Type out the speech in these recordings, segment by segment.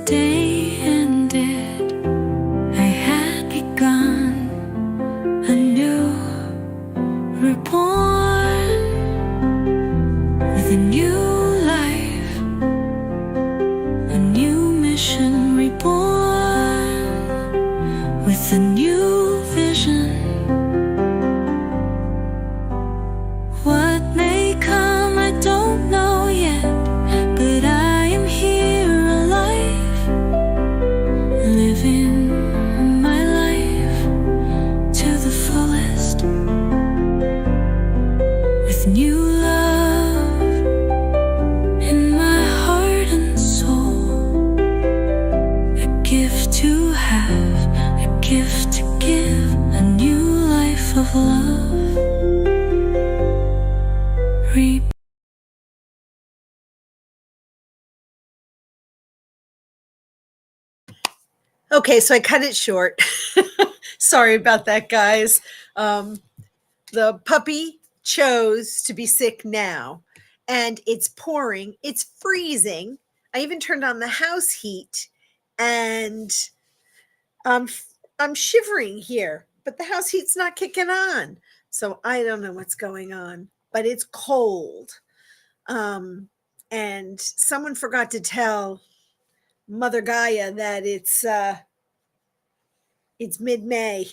day ended, I had begun anew, reborn with a new life, a new mission, reborn with a new vision. What may come, I don't know yet, but I am here alive, living my life to the fullest, with new love in my heart and soul, a gift to have, a gift to give, a new life of love. Okay, so I cut it short. Sorry about that, guys. The puppy chose to be sick now, and it's pouring. It's freezing. I even turned on the house heat, and I'm I'm shivering here, but the house heat's not kicking on. So I don't know what's going on, but it's cold. And someone forgot to tell Mother Gaia that it's mid-May.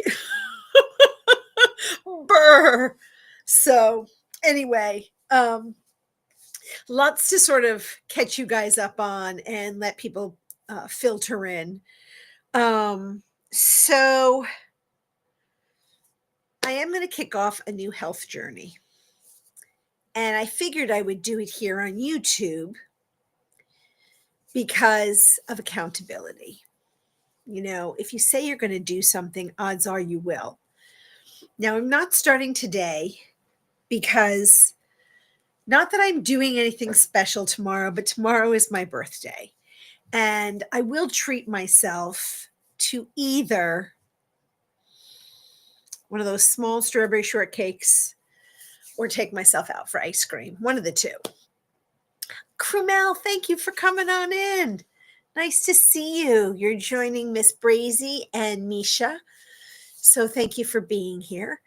Brr. So anyway, lots to sort of catch you guys up on and let people filter in. So I am going to kick off a new health journey. And I figured I would do it here on YouTube because of accountability. You know, if you say you're going to do something, odds are you will. Now, I'm not starting today because not that I'm doing anything special tomorrow, but tomorrow is my birthday. And I will treat myself to either one of those small strawberry shortcakes or take myself out for ice cream, one of the two. Krumel, thank you for coming on in. Nice to see you. You're joining Miss Brazy and Misha. So thank you for being here.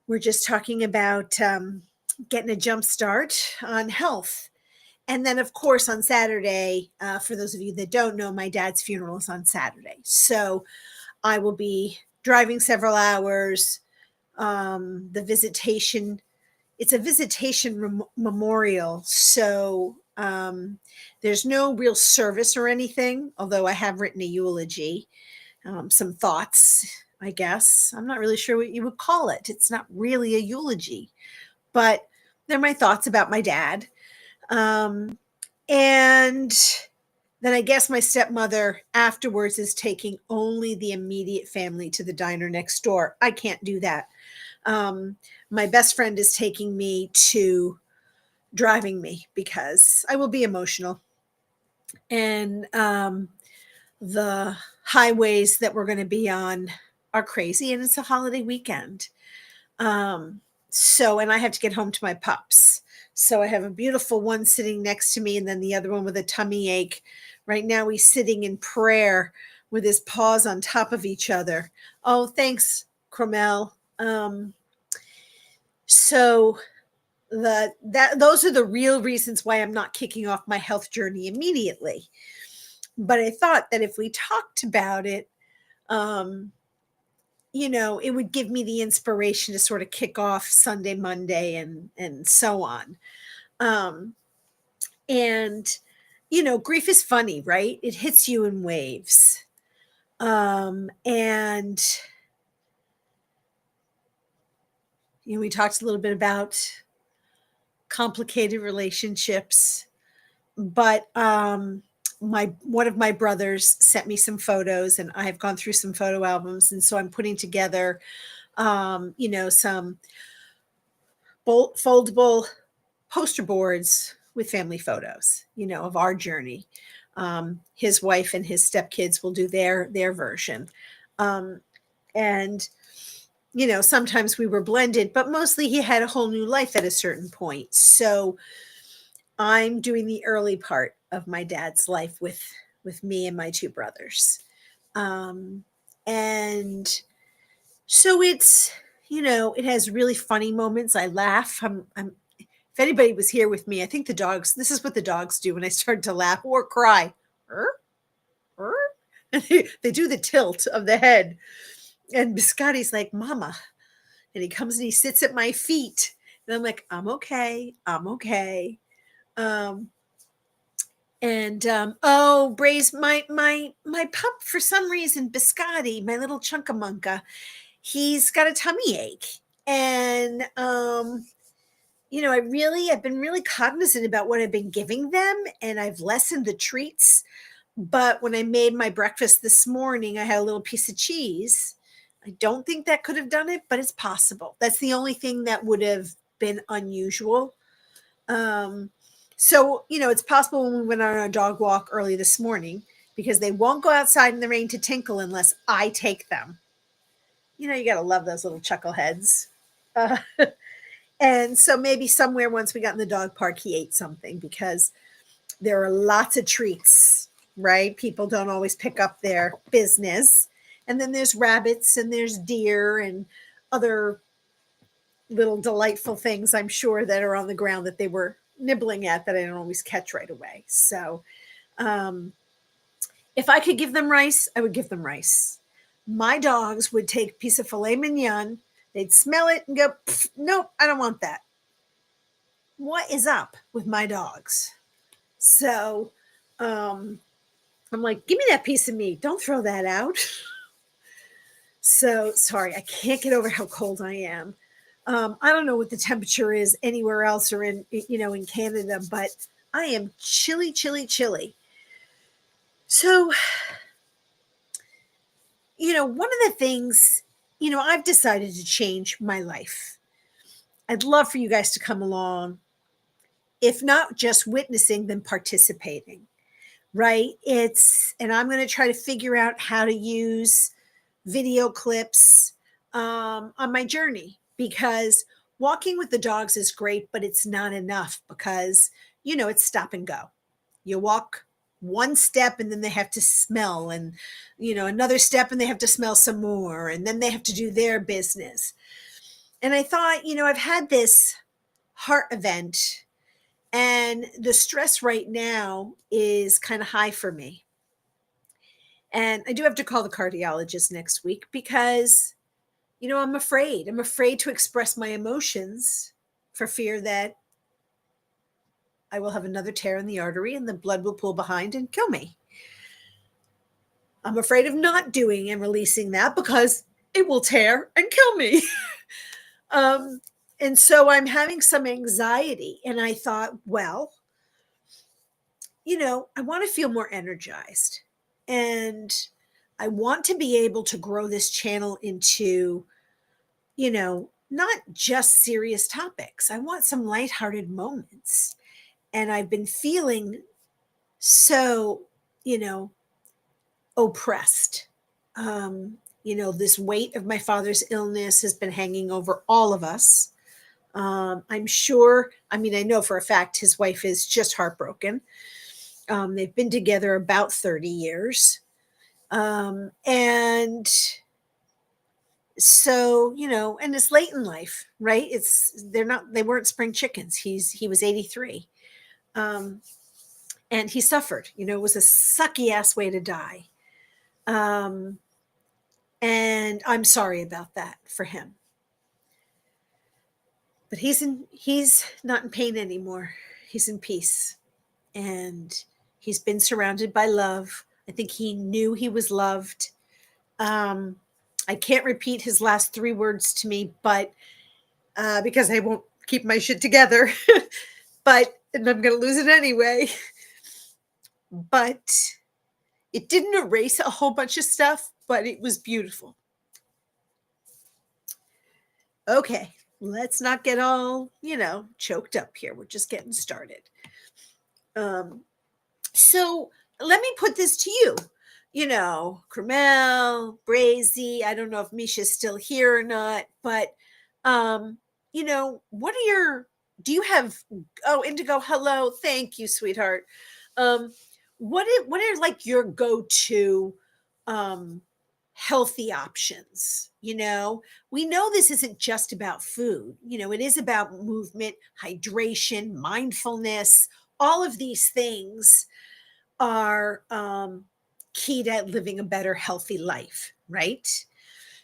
We're just talking about getting a jump start on health. And then, of course, on Saturday, for those of you that don't know, my dad's funeral is on Saturday. So I will be driving several hours. The visitation, it's a visitation memorial. So there's no real service or anything, although I have written a eulogy, some thoughts, I guess. I'm not really sure what you would call it. It's not really a eulogy, but they're my thoughts about my dad. And then I guess my stepmother afterwards is taking only the immediate family to the diner next door. I can't do that. My best friend is taking me to driving me because I will be emotional. And the highways that we're going to be on are crazy, and it's a holiday weekend. And I have to get home to my pups. So I have a beautiful one sitting next to me and then the other one with a tummy ache. Right now he's sitting in prayer with his paws on top of each other. Oh, thanks, Cromel. So those are the real reasons why I'm not kicking off my health journey immediately. But I thought that if we talked about it, it would give me the inspiration to sort of kick off Sunday, Monday, and so on. Grief is funny, right? It hits you in waves. We talked a little bit about complicated relationships, but one of my brothers sent me some photos, and I've gone through some photo albums, and so I'm putting together some foldable poster boards with family photos of our journey. His wife and his stepkids will do their version, and sometimes we were blended, but mostly he had a whole new life at a certain point. So I'm doing the early part of my dad's life with with me and my two brothers. Um, and so it's, it has really funny moments. I laugh. If anybody was here with me, I think this is what the dogs do when I start to laugh or cry. "Er, er." They do the tilt of the head. And Biscotti's like, Mama. And he comes and he sits at my feet. And I'm like, I'm okay. I'm okay. Um, oh, Braze, my pup, for some reason, Biscotti, my little chunkamunka, he's got a tummy ache. And I've been really cognizant about what I've been giving them, and I've lessened the treats. But when I made my breakfast this morning, I had a little piece of cheese. I don't think that could have done it, but it's possible. That's the only thing that would have been unusual. So, it's possible when we went on our dog walk early this morning, because they won't go outside in the rain to tinkle unless I take them. You got to love those little chuckleheads. Uh, and so maybe somewhere once we got in the dog park, he ate something, because there are lots of treats, right? People don't always pick up their business. And then there's rabbits and there's deer and other little delightful things, I'm sure, that are on the ground that they were nibbling at that I don't always catch right away. So if I could give them rice, I would give them rice. My dogs would take a piece of filet mignon, they'd smell it and go, nope, I don't want that. What is up with my dogs? So I'm like, give me that piece of meat. Don't throw that out. So sorry, I can't get over how cold I am. I don't know what the temperature is anywhere else or in Canada, but I am chilly, chilly, chilly. So, one of the things, I've decided to change my life. I'd love for you guys to come along, if not just witnessing, then participating, right? And I'm going to try to figure out how to use video clips on my journey, because walking with the dogs is great, but it's not enough, because, it's stop and go. You walk one step and then they have to smell, and, another step and they have to smell some more, and then they have to do their business. And I thought, I've had this heart event, and the stress right now is kind of high for me. And I do have to call the cardiologist next week, because, I'm afraid. I'm afraid to express my emotions for fear that I will have another tear in the artery and the blood will pool behind and kill me. I'm afraid of not doing and releasing that, because it will tear and kill me. And so I'm having some anxiety. And I thought, well, I want to feel more energized. And I want to be able to grow this channel into, not just serious topics. I want some lighthearted moments. And I've been feeling so, oppressed. This weight of my father's illness has been hanging over all of us. I'm sure, I know for a fact his wife is just heartbroken. They've been together about 30 years. And so, and it's late in life, right? They weren't spring chickens. He was 83. And he suffered, it was a sucky ass way to die. And I'm sorry about that for him. But he's not in pain anymore. He's in peace. And he's been surrounded by love. I think he knew he was loved. I can't repeat his last 3 words to me, but because I won't keep my shit together. And I'm going to lose it anyway. But it didn't erase a whole bunch of stuff, but it was beautiful. Okay, let's not get all, choked up here. We're just getting started. So let me put this to you. Cromel, Brazy, I don't know if Misha's still here or not, but, what are do you have, Indigo, hello, thank you, sweetheart. what are like your go-to um healthy options? We know this isn't just about food. It is about movement, hydration, mindfulness. All of these things are key to living a better, healthy life, right?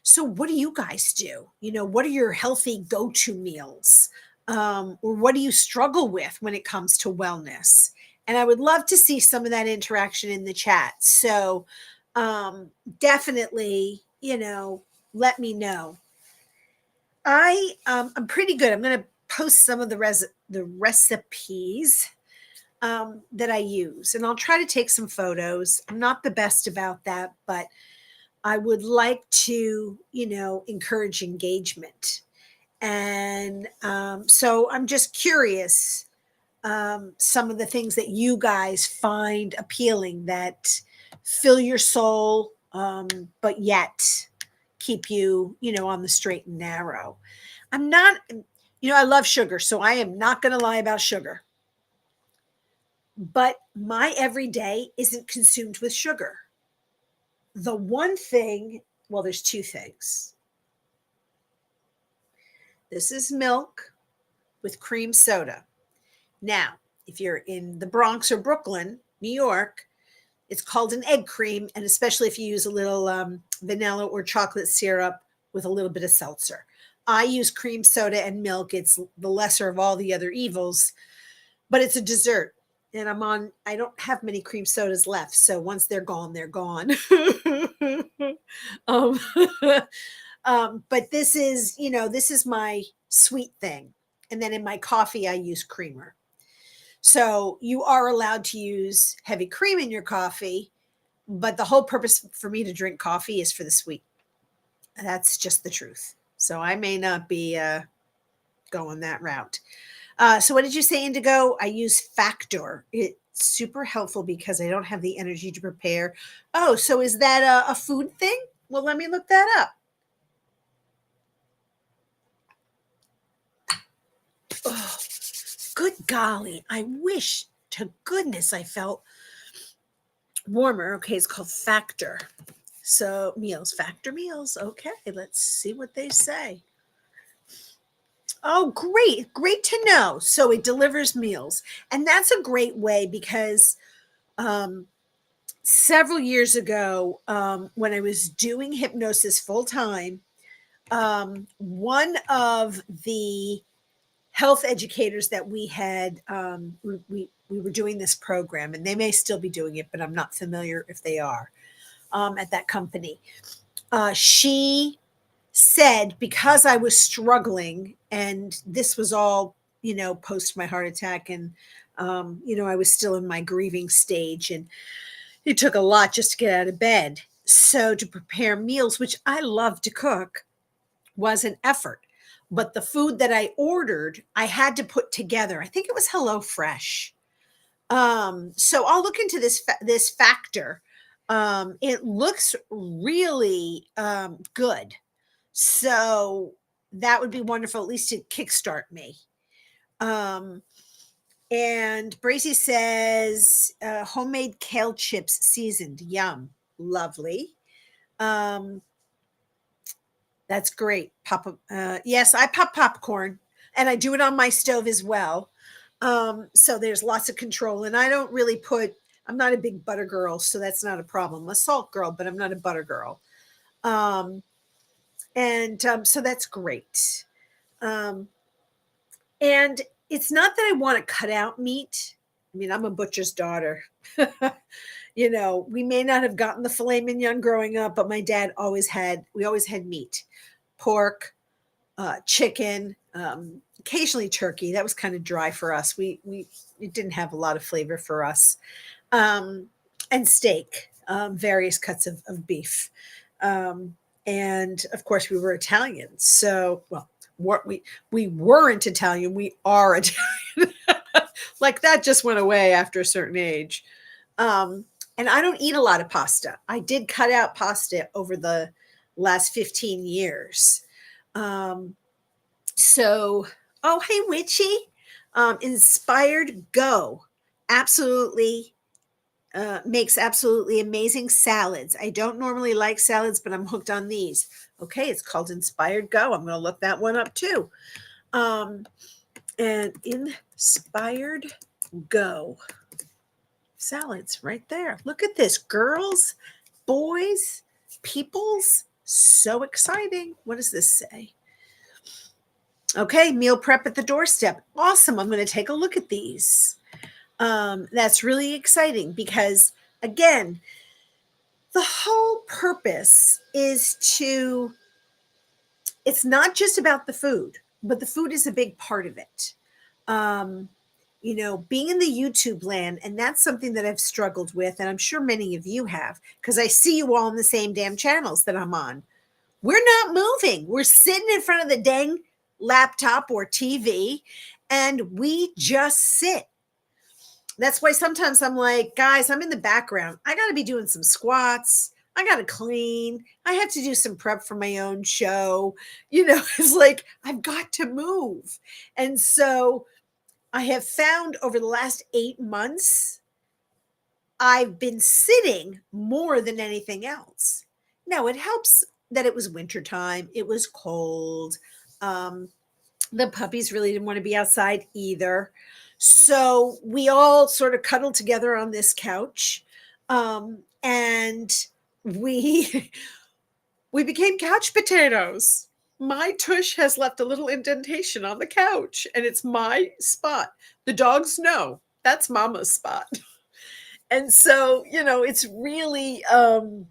So, what do you guys do? What are your healthy go to meals? Or what do you struggle with when it comes to wellness? And I would love to see some of that interaction in the chat. So, definitely, let me know. I'm pretty good. I'm going to post some of the recipes that I use, and I'll try to take some photos. I'm not the best about that, but I would like to, encourage engagement. And so I'm just curious, some of the things that you guys find appealing that fill your soul, but yet keep you, on the straight and narrow. I'm not, I love sugar, so I am not going to lie about sugar. But my everyday isn't consumed with sugar. The one thing, well, there's two things. This is milk with cream soda. Now, if you're in the Bronx or Brooklyn, New York, it's called an egg cream, and especially if you use a little vanilla or chocolate syrup with a little bit of seltzer. I use cream soda and milk. It's the lesser of all the other evils, but it's a dessert. And I don't have many cream sodas left. So once they're gone, they're gone. um, but this is my sweet thing. And then in my coffee, I use creamer. So you are allowed to use heavy cream in your coffee, but the whole purpose for me to drink coffee is for the sweet. That's just the truth. So I may not be going that route. So what did you say, Indigo? I use Factor. It's super helpful because I don't have the energy to prepare. Oh, so is that a food thing? Well, let me look that up. Oh, good golly. I wish to goodness I felt warmer. Okay, it's called Factor. So Factor meals. Okay, let's see what they say. Oh, great. Great to know. So it delivers meals. And that's a great way because several years ago, when I was doing hypnosis full time, one of the health educators that we had, we were doing this program, and they may still be doing it, but I'm not familiar if they are at that company. She said, because I was struggling, and this was all, post my heart attack, and, I was still in my grieving stage, and it took a lot just to get out of bed. So to prepare meals, which I love to cook, was an effort. But the food that I ordered, I had to put together. I think it was HelloFresh. So I'll look into this Factor. It looks really good. So that would be wonderful, at least to kickstart me. And Bracy says, homemade kale chips seasoned. Yum. Lovely. That's great. Yes, I pop popcorn, and I do it on my stove as well. So there's lots of control, and I don't really I'm not a big butter girl, so that's not a problem. I'm a salt girl, but I'm not a butter girl. So that's great. And it's not that I want to cut out meat. I mean, I'm a butcher's daughter. We may not have gotten the filet mignon growing up, but my dad we always had meat, pork, chicken, occasionally turkey. That was kind of dry for us. It didn't have a lot of flavor for us. And steak, various cuts of beef. And of course we were Italian. So, well, we weren't Italian. We are Italian. Like that just went away after a certain age. And I don't eat a lot of pasta. I did cut out pasta over the last 15 years. So, oh, hey, Witchy. Inspired Go. Absolutely makes absolutely amazing salads. I don't normally like salads, but I'm hooked on these. Okay, it's called Inspired Go. I'm going to look that one up too. And Inspired Go salads right there. Look at this, girls, boys, peoples. So exciting. What does this say? Okay, meal prep at the doorstep. Awesome. I'm going to take a look at these. That's really exciting because, again, the whole purpose is it's not just about the food, but the food is a big part of it. Um, being in the YouTube land, and that's something that I've struggled with, and I'm sure many of you have, because I see you all on the same damn channels that I'm on. We're not moving. We're sitting in front of the dang laptop or TV, and we just sit. That's why sometimes I'm like, guys, I'm in the background. I got to be doing some squats. I got to clean. I have to do some prep for my own show. It's like I've got to move. And so I have found over the last 8 months, I've been sitting more than anything else. Now, it helps that it was wintertime. It was cold. The puppies really didn't want to be outside either. So we all sort of cuddled together on this couch. And we we became couch potatoes. My tush has left a little indentation on the couch, and it's my spot. The dogs know that's Mama's spot. And so, it's really, and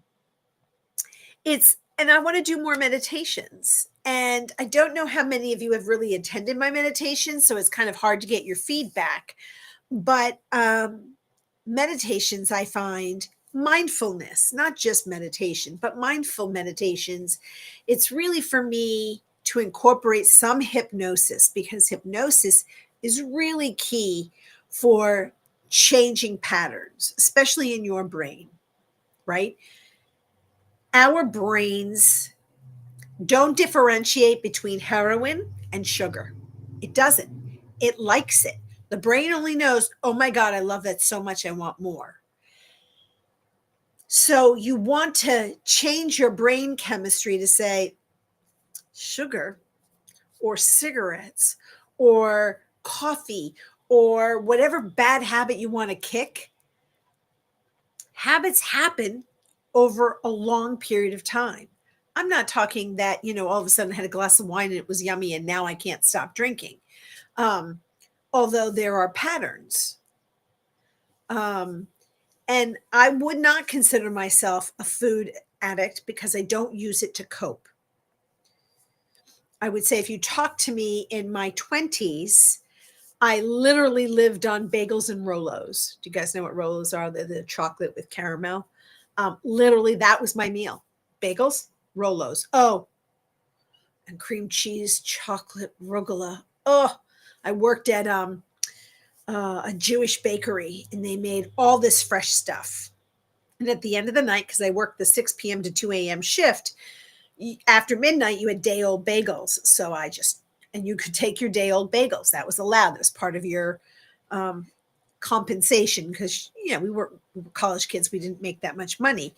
I want to do more meditations. And I don't know how many of you have really attended my meditations, so it's kind of hard to get your feedback. But meditations, I find, mindfulness, not just meditation, but mindful meditations, it's really for me to incorporate some hypnosis, because hypnosis is really key for changing patterns, especially in your brain, right? Our brains don't differentiate between heroin and sugar. It doesn't. It likes it. The brain only knows, oh my God, I love that so much, I want more. So you want to change your brain chemistry to say sugar or cigarettes or coffee or whatever bad habit you want to kick. Habits happen over a long period of time. I'm not talking that, all of a sudden I had a glass of wine and it was yummy and now I can't stop drinking. Although there are patterns. And I would not consider myself a food addict because I don't use it to cope. I would say if you talk to me in my 20s, I literally lived on bagels and Rolos. Do you guys know what Rolos are? They're the chocolate with caramel. Literally, that was my meal. Bagels, Rolos. Oh, and cream cheese, chocolate, rugula. Oh, I worked at a Jewish bakery, and they made all this fresh stuff. And at the end of the night, because I worked the 6 p.m. to 2 a.m. shift, after midnight, you had day-old bagels. So and you could take your day-old bagels. That was allowed. That was part of your compensation because, we were college kids. We didn't make that much money.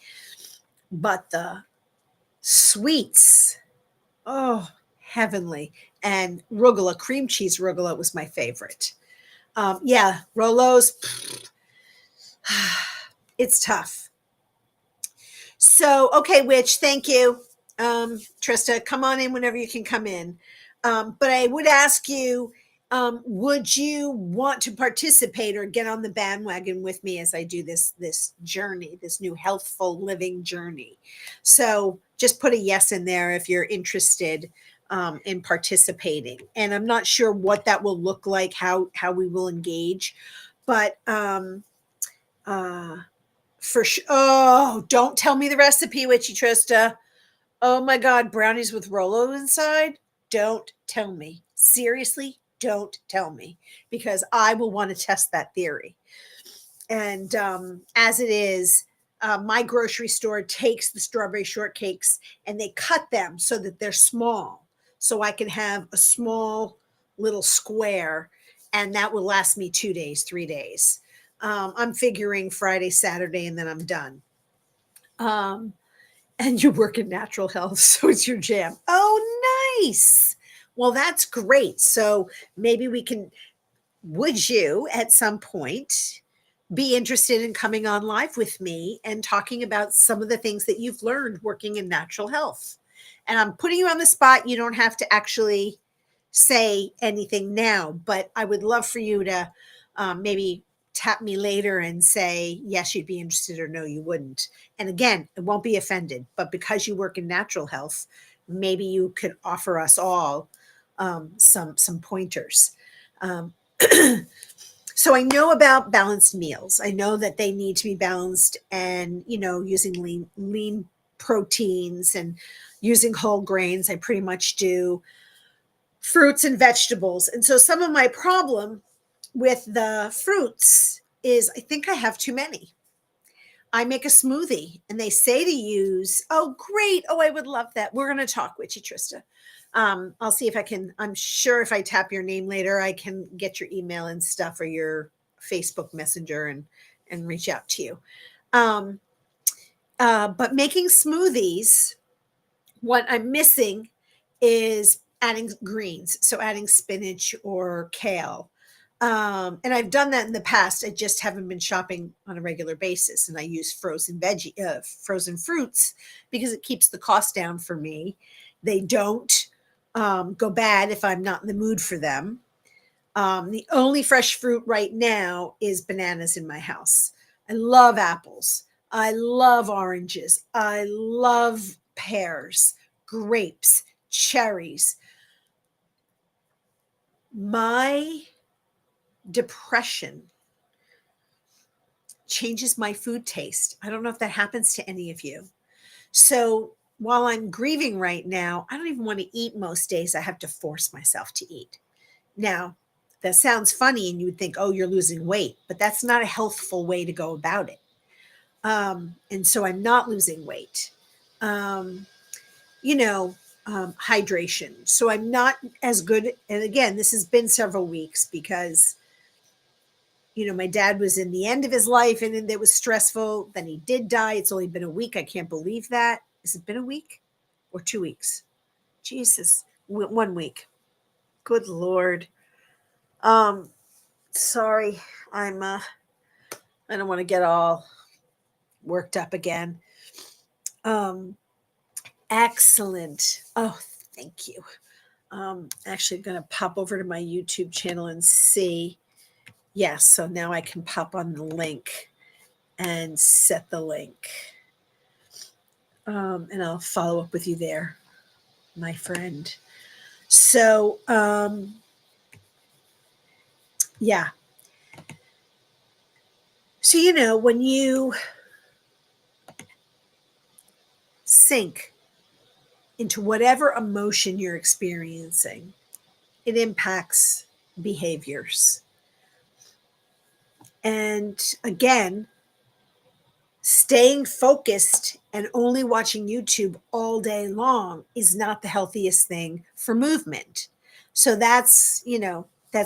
But the sweets, oh, heavenly. And rugula, cream cheese rugula was my favorite. Rolos, it's tough. So, okay, Witch, thank you. Trista, come on in whenever you can come in. But I would ask you, would you want to participate or get on the bandwagon with me as I do this journey, this new healthful living journey? So just put a yes in there if you're interested in participating. And I'm not sure what that will look like, how we will engage, but for sure. Oh, don't tell me the recipe, Witchy Trista. Oh my God, brownies with Rolo inside? Don't tell me. Seriously, don't tell me, because I will want to test that theory. And as it is, my grocery store takes the strawberry shortcakes and they cut them so that they're small. So I can have a small little square, and that will last me 2 days, 3 days. I'm figuring Friday, Saturday, and then I'm done. Um, and you work in natural health, so it's your jam. Oh, nice. Well, that's great. So maybe we can, would you at some point be interested in coming on live with me and talking about some of the things that you've learned working in natural health? And I'm putting you on the spot. You don't have to actually say anything now, but I would love for you to maybe tap me later and say, yes, you'd be interested, or no, you wouldn't. And again, it won't be offended, but because you work in natural health, maybe you could offer us all some pointers. Um, so I know about balanced meals. I know that they need to be balanced, and using lean proteins and using whole grains. I pretty much do fruits and vegetables. And so some of my problem with the fruits is I think I have too many. I make a smoothie and they say to use, oh, great. Oh, I would love that. We're going to talk with you, Trista. I'll see if I can. I'm sure if I tap your name later, I can get your email and stuff, or your Facebook Messenger, and reach out to you. Um, but making smoothies, what I'm missing is adding greens. So adding spinach or kale. And I've done that in the past. I just haven't been shopping on a regular basis. And I use frozen fruits because it keeps the cost down for me. They don't go bad if I'm not in the mood for them. The only fresh fruit right now is bananas in my house. I love apples. I love oranges. I love pears, grapes, cherries. My depression changes my food taste. I don't know if that happens to any of you. So while I'm grieving right now, I don't even want to eat most days. I have to force myself to eat. Now, that sounds funny and you would think, oh, you're losing weight, but that's not a healthful way to go about it. And so I'm not losing weight. Um, hydration. So I'm not as good. And again, this has been several weeks because, my dad was in the end of his life and it was stressful. Then he did die. It's only been a week. I can't believe that. Has it been a week or 2 weeks? Jesus, 1 week. Good Lord. Sorry. I don't want to get all worked up again. Excellent. Oh, thank you. Actually going to pop over to my YouTube channel and see. Yes, so now I can pop on the link and set the link. And I'll follow up with you there, my friend. So, yeah. So, when you sink into whatever emotion you're experiencing, it impacts behaviors. And again, staying focused and only watching YouTube all day long is not the healthiest thing for movement. So that's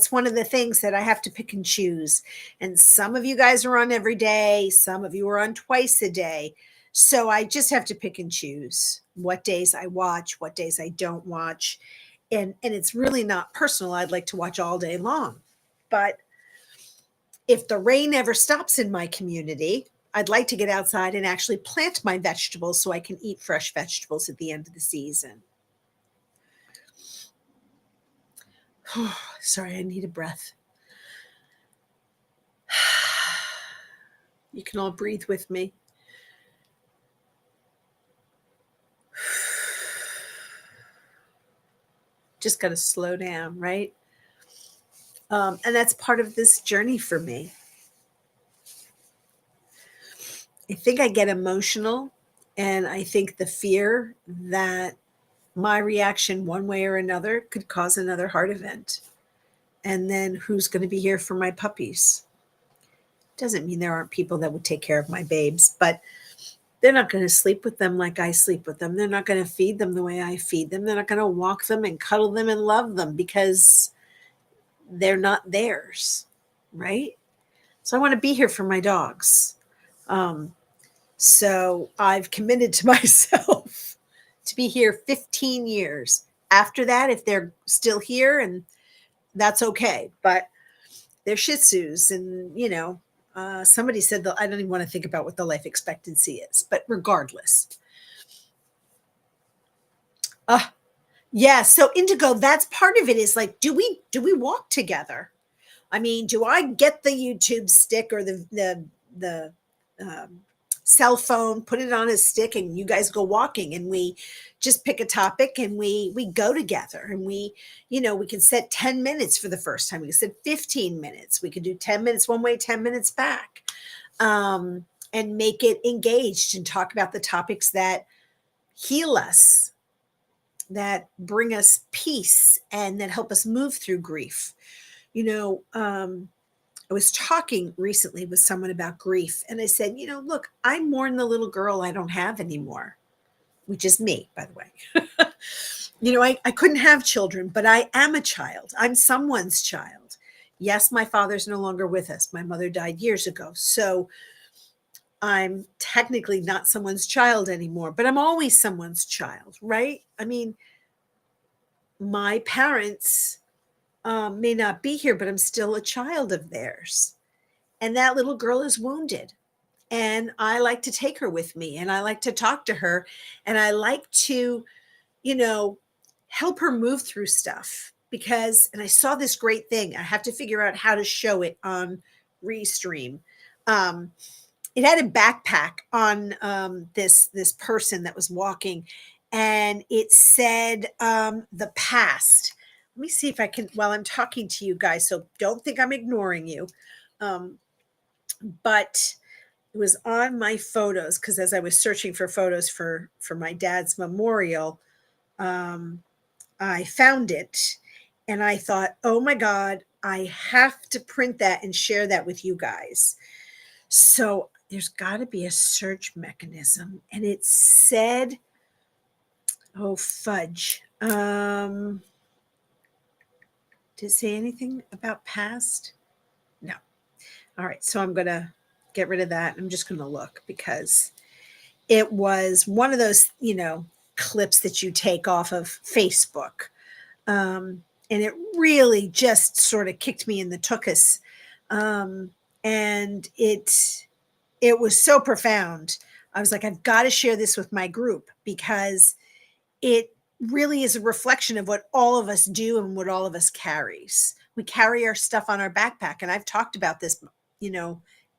one of the things that I have to pick and choose. And some of you guys are on every day, some of you are on twice a day. So I just have to pick and choose what days I watch, what days I don't watch. And it's really not personal. I'd like to watch all day long. But if the rain ever stops in my community, I'd like to get outside and actually plant my vegetables so I can eat fresh vegetables at the end of the season. Sorry, I need a breath. You can all breathe with me. Just got to slow down, right? And that's part of this journey for me. I think I get emotional, and I think the fear that my reaction one way or another could cause another heart event. And then who's going to be here for my puppies? Doesn't mean there aren't people that would take care of my babes, but they're not going to sleep with them like I sleep with them. They're not going to feed them the way I feed them. They're not going to walk them and cuddle them and love them because they're not theirs, right? So I want to be here for my dogs. Um, so I've committed to myself to be here 15 years. After that, if they're still here, and that's okay. But they're Shih Tzus, and somebody said that I don't even want to think about what the life expectancy is. But regardless, uh, yeah. So Indigo, that's part of it. Is like, do we walk together? I mean, do I get the YouTube stick or the um, cell phone, put it on a stick, and you guys go walking, and we just pick a topic, and we go together, and we can set 10 minutes for the first time. We can set 15 minutes. We could do 10 minutes one way, 10 minutes back, and make it engaged and talk about the topics that heal us, that bring us peace, and that help us move through grief. You know, I was talking recently with someone about grief, and I said, look, I mourn the little girl I don't have anymore, which is me, by the way. I couldn't have children, but I am a child. I'm someone's child. Yes, my father's no longer with us. My mother died years ago. So I'm technically not someone's child anymore, but I'm always someone's child, right? I mean, my parents may not be here, but I'm still a child of theirs. And that little girl is wounded. And I like to take her with me, and I like to talk to her, and I like to, you know, help her move through stuff and I saw this great thing. I have to figure out how to show it on Restream. Um, it had a backpack on this person that was walking, and it said the past. Let me see if I can, while I'm talking to you guys, so don't think I'm ignoring you. But it was on my photos, because as I was searching for photos for my dad's memorial, um, I found it, and I thought, oh my God, I have to print that and share that with you guys. So there's got to be a search mechanism. And it said, oh, fudge. Did it say anything about past? No. All right. So I'm going to get rid of that. I'm just going to look, because it was one of those, clips that you take off of Facebook. And it really just sort of kicked me in the tuchus. And it was so profound. I was like, I've got to share this with my group, because it really is a reflection of what all of us do and what all of us carries. We carry our stuff on our backpack. And I've talked about this,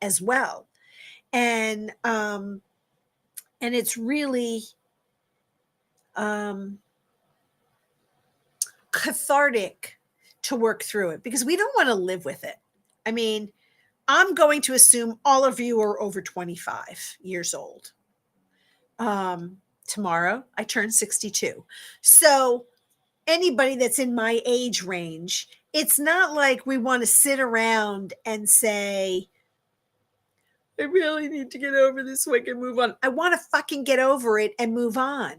as well. And it's really cathartic to work through it, because we don't want to live with it. I mean, I'm going to assume all of you are over 25 years old. Tomorrow I turn 62. So anybody that's in my age range, it's not like we want to sit around and say, I really need to get over this so I can move on. I want to fucking get over it and move on.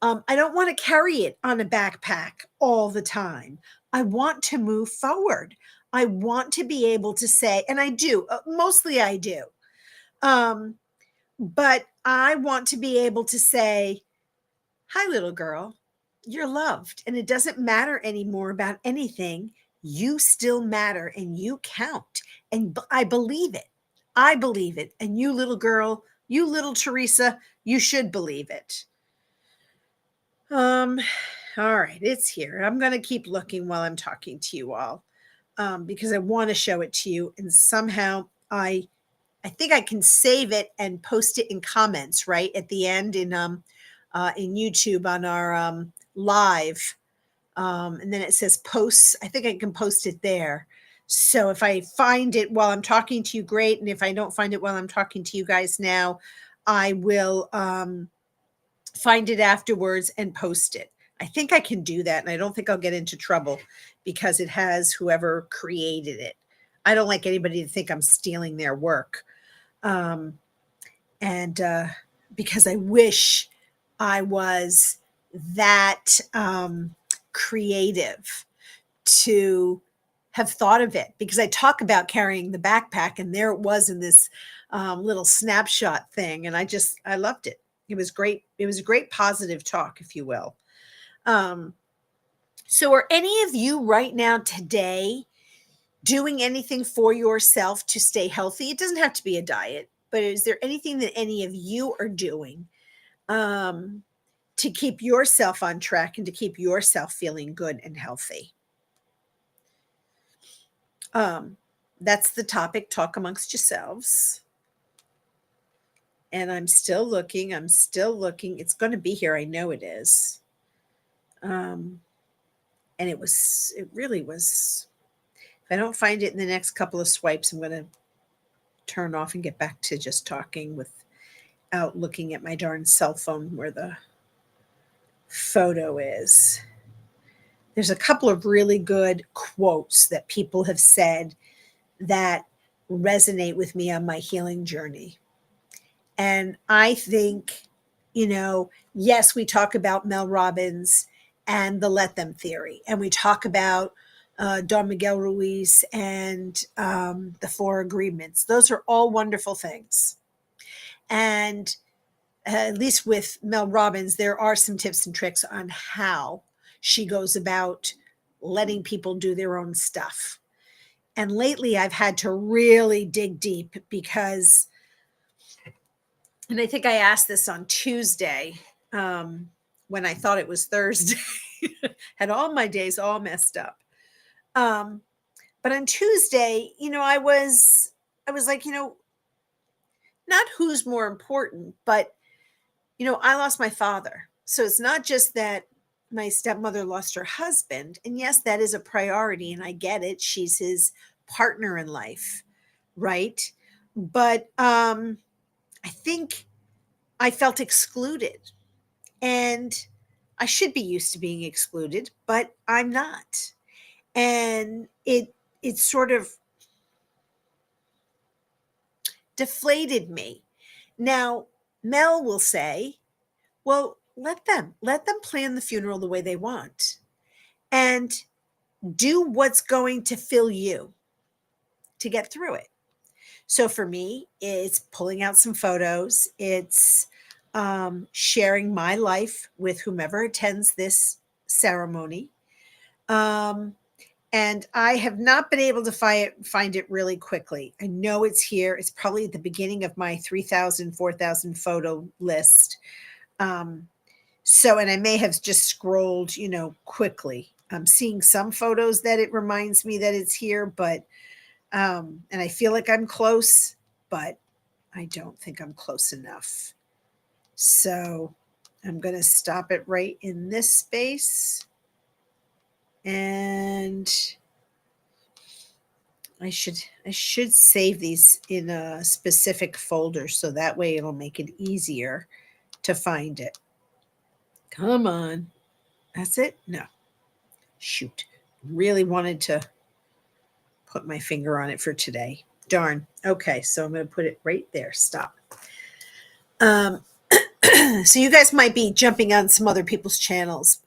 I don't want to carry it on a backpack all the time. I want to move forward. I want to be able to say, and I do, mostly I do. But I want to be able to say, hi, little girl, you're loved. And it doesn't matter anymore about anything. You still matter, and you count. And I believe it. I believe it. And you, little girl, you, little Teresa, you should believe it. All right, it's here. I'm going to keep looking while I'm talking to you all, because I want to show it to you. And somehow I think I can save it and post it in comments right at the end in YouTube on our live. And then it says posts. I think I can post it there. So if I find it while I'm talking to you, great. And if I don't find it while I'm talking to you guys now, I will find it afterwards and post it. I think I can do that. And I don't think I'll get into trouble, because it has whoever created it. I don't like anybody to think I'm stealing their work. Because I wish I was that creative to have thought of it, because I talk about carrying the backpack, and there it was in this little snapshot thing. And I loved it. It was great. It was a great positive talk, if you will. Um, so are any of you right now today doing anything for yourself to stay healthy? It doesn't have to be a diet, but is there anything that any of you are doing um, to keep yourself on track and to keep yourself feeling good and healthy? That's the topic. Talk amongst yourselves. And I'm still looking. I'm still looking. It's going to be here. I know it is. And it really was. If I don't find it in the next couple of swipes, I'm going to turn off and get back to just talking without looking at my darn cell phone where the photo is. There's a couple of really good quotes that people have said that resonate with me on my healing journey. And I think, yes, we talk about Mel Robbins and the let them theory, and we talk about Don Miguel Ruiz and the Four Agreements. Those are all wonderful things. And at least with Mel Robbins, there are some tips and tricks on how she goes about letting people do their own stuff. And lately I've had to really dig deep because, and I think I asked this on Tuesday when I thought it was Thursday, had all my days all messed up. But on Tuesday, I was like, not who's more important, but, I lost my father. So it's not just that my stepmother lost her husband. And yes, that is a priority. And I get it. She's his partner in life. Right. But I think I felt excluded, and I should be used to being excluded, but I'm not. And it sort of deflated me. Now, Mel will say, well, let them plan the funeral the way they want and do what's going to fill you to get through it. So for me, it's pulling out some photos. It's sharing my life with whomever attends this ceremony. And I have not been able to find it really quickly. I know it's here. It's probably at the beginning of my 3,000, 4,000 photo list. And I may have just scrolled, quickly. I'm seeing some photos that it reminds me that it's here, but, and I feel like I'm close, but I don't think I'm close enough. So I'm going to stop it right in this space. And I should save these in a specific folder so that way it'll make it easier to find it. Come on. That's it? No. Shoot. Really wanted to put my finger on it for today. Darn. Okay, so I'm going to put it right there. Stop. So you guys might be jumping on some other people's channels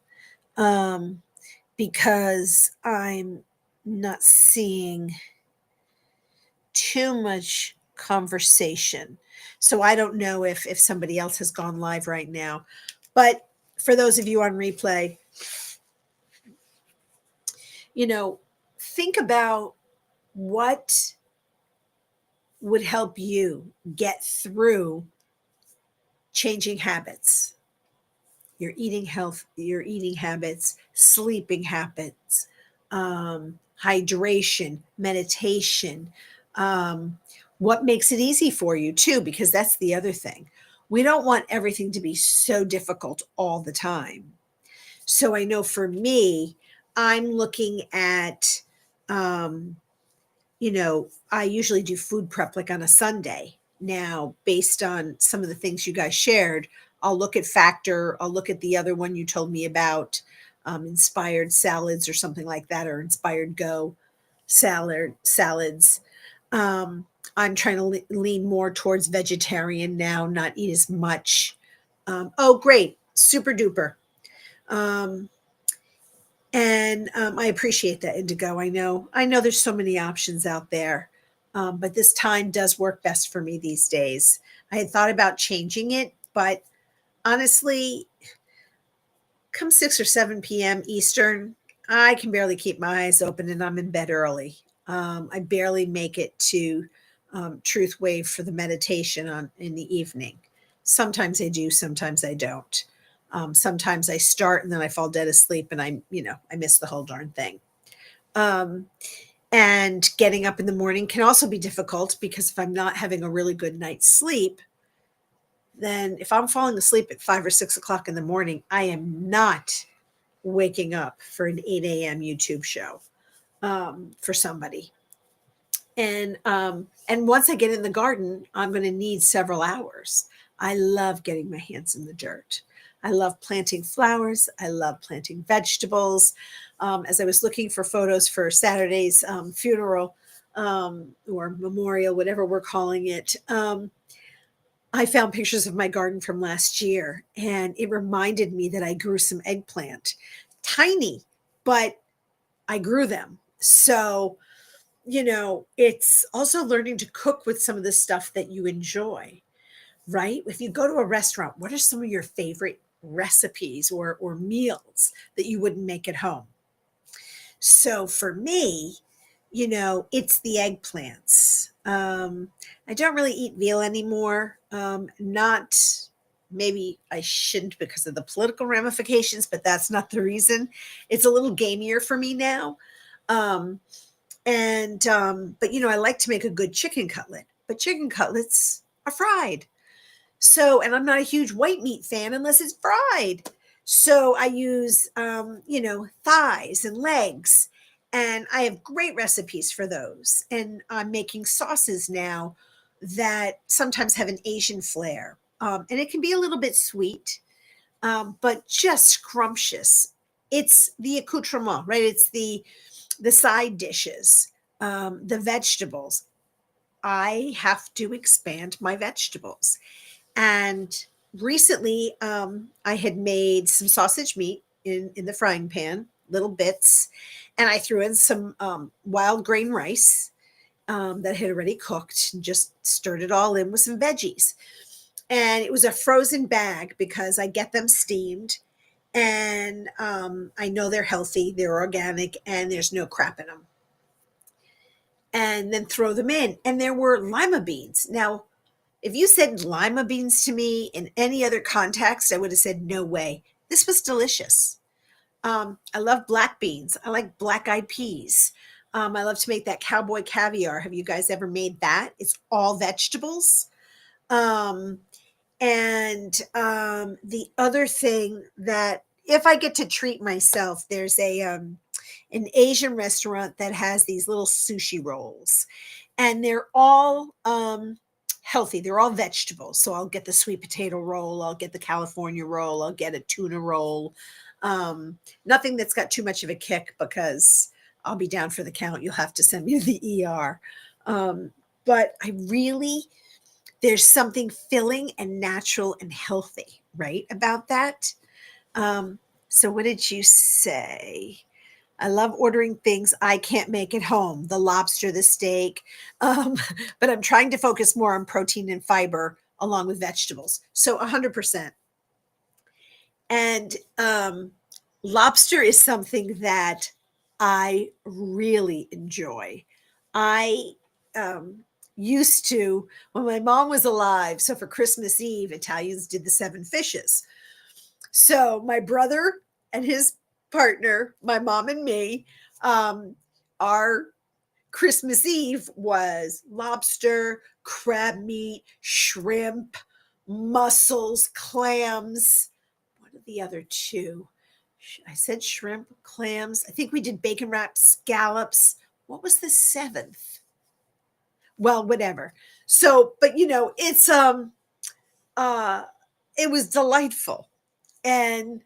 because I'm not seeing too much conversation. So I don't know if somebody else has gone live right now. But for those of you on replay, think about what would help you get through changing habits, your eating habits, sleeping habits, hydration, meditation, what makes it easy for you too, because that's the other thing. We don't want everything to be so difficult all the time. So I know for me, I'm looking at, I usually do food prep like on a Sunday. Now, based on some of the things you guys shared, I'll look at Factor. I'll look at the other one you told me about, Inspired Salads or something like that, or Inspired Go salads. I'm trying to lean more towards vegetarian now, not eat as much. Oh, great. Super duper. And I appreciate that, Indigo. I know there's so many options out there, but this time does work best for me these days. I had thought about changing it, but honestly, come 6 or 7 p.m. Eastern, I can barely keep my eyes open and I'm in bed early. I barely make it to Truth Wave for the meditation on in the evening. Sometimes I do, sometimes I don't. Sometimes I start and then I fall dead asleep and I miss the whole darn thing. Um, and getting up in the morning can also be difficult because if I'm not having a really good night's sleep, then if I'm falling asleep at 5 or 6 o'clock in the morning, I am not waking up for an 8 a.m. YouTube show for somebody. And once I get in the garden, I'm going to need several hours. I love getting my hands in the dirt. I love planting flowers. I love planting vegetables. As I was looking for photos for Saturday's funeral or memorial, whatever we're calling it, I found pictures of my garden from last year, and it reminded me that I grew some eggplant, tiny, but I grew them. So, it's also learning to cook with some of the stuff that you enjoy, right? If you go to a restaurant, what are some of your favorite recipes or meals that you wouldn't make at home? So for me, it's the eggplants. I don't really eat veal anymore. Not maybe I shouldn't because of the political ramifications, but that's not the reason. It's a little gamier for me now. Um, but I like to make a good chicken cutlet, but chicken cutlets are fried. So, and I'm not a huge white meat fan unless it's fried. So I use, thighs and legs, and I have great recipes for those. And I'm making sauces now that sometimes have an Asian flair. And it can be a little bit sweet, but just scrumptious. It's the accoutrement, right? It's the side dishes, the vegetables. I have to expand my vegetables. And recently, I had made some sausage meat in the frying pan, little bits, and I threw in some wild grain rice that had already cooked and just stirred it all in with some veggies. And it was a frozen bag because I get them steamed and I know they're healthy, they're organic, and there's no crap in them. And then throw them in. And there were lima beans. Now, if you said lima beans to me in any other context, I would have said, no way. This was delicious. I love black beans. I like black eyed peas. I love to make that cowboy caviar. Have you guys ever made that? It's all vegetables. Um, and the other thing that if I get to treat myself, there's an Asian restaurant that has these little sushi rolls, and they're all healthy. They're all vegetables. So I'll get the sweet potato roll, I'll get the California roll, I'll get a tuna roll. Nothing that's got too much of a kick because I'll be down for the count. You'll have to send me to the ER. But there's something filling and natural and healthy, right, about that. So what did you say? I love ordering things I can't make at home, the lobster, the steak. Um, but I'm trying to focus more on protein and fiber along with vegetables. So 100%. And lobster is something that I really enjoy. I used to, when my mom was alive, so for Christmas Eve, Italians did the seven fishes. So my brother and his partner, my mom and me, our Christmas Eve was lobster, crab meat, shrimp, mussels, clams. What are the other two? I said shrimp, clams. I think we did bacon wrapped scallops. What was the seventh? Well, whatever. So, but uh it was delightful. And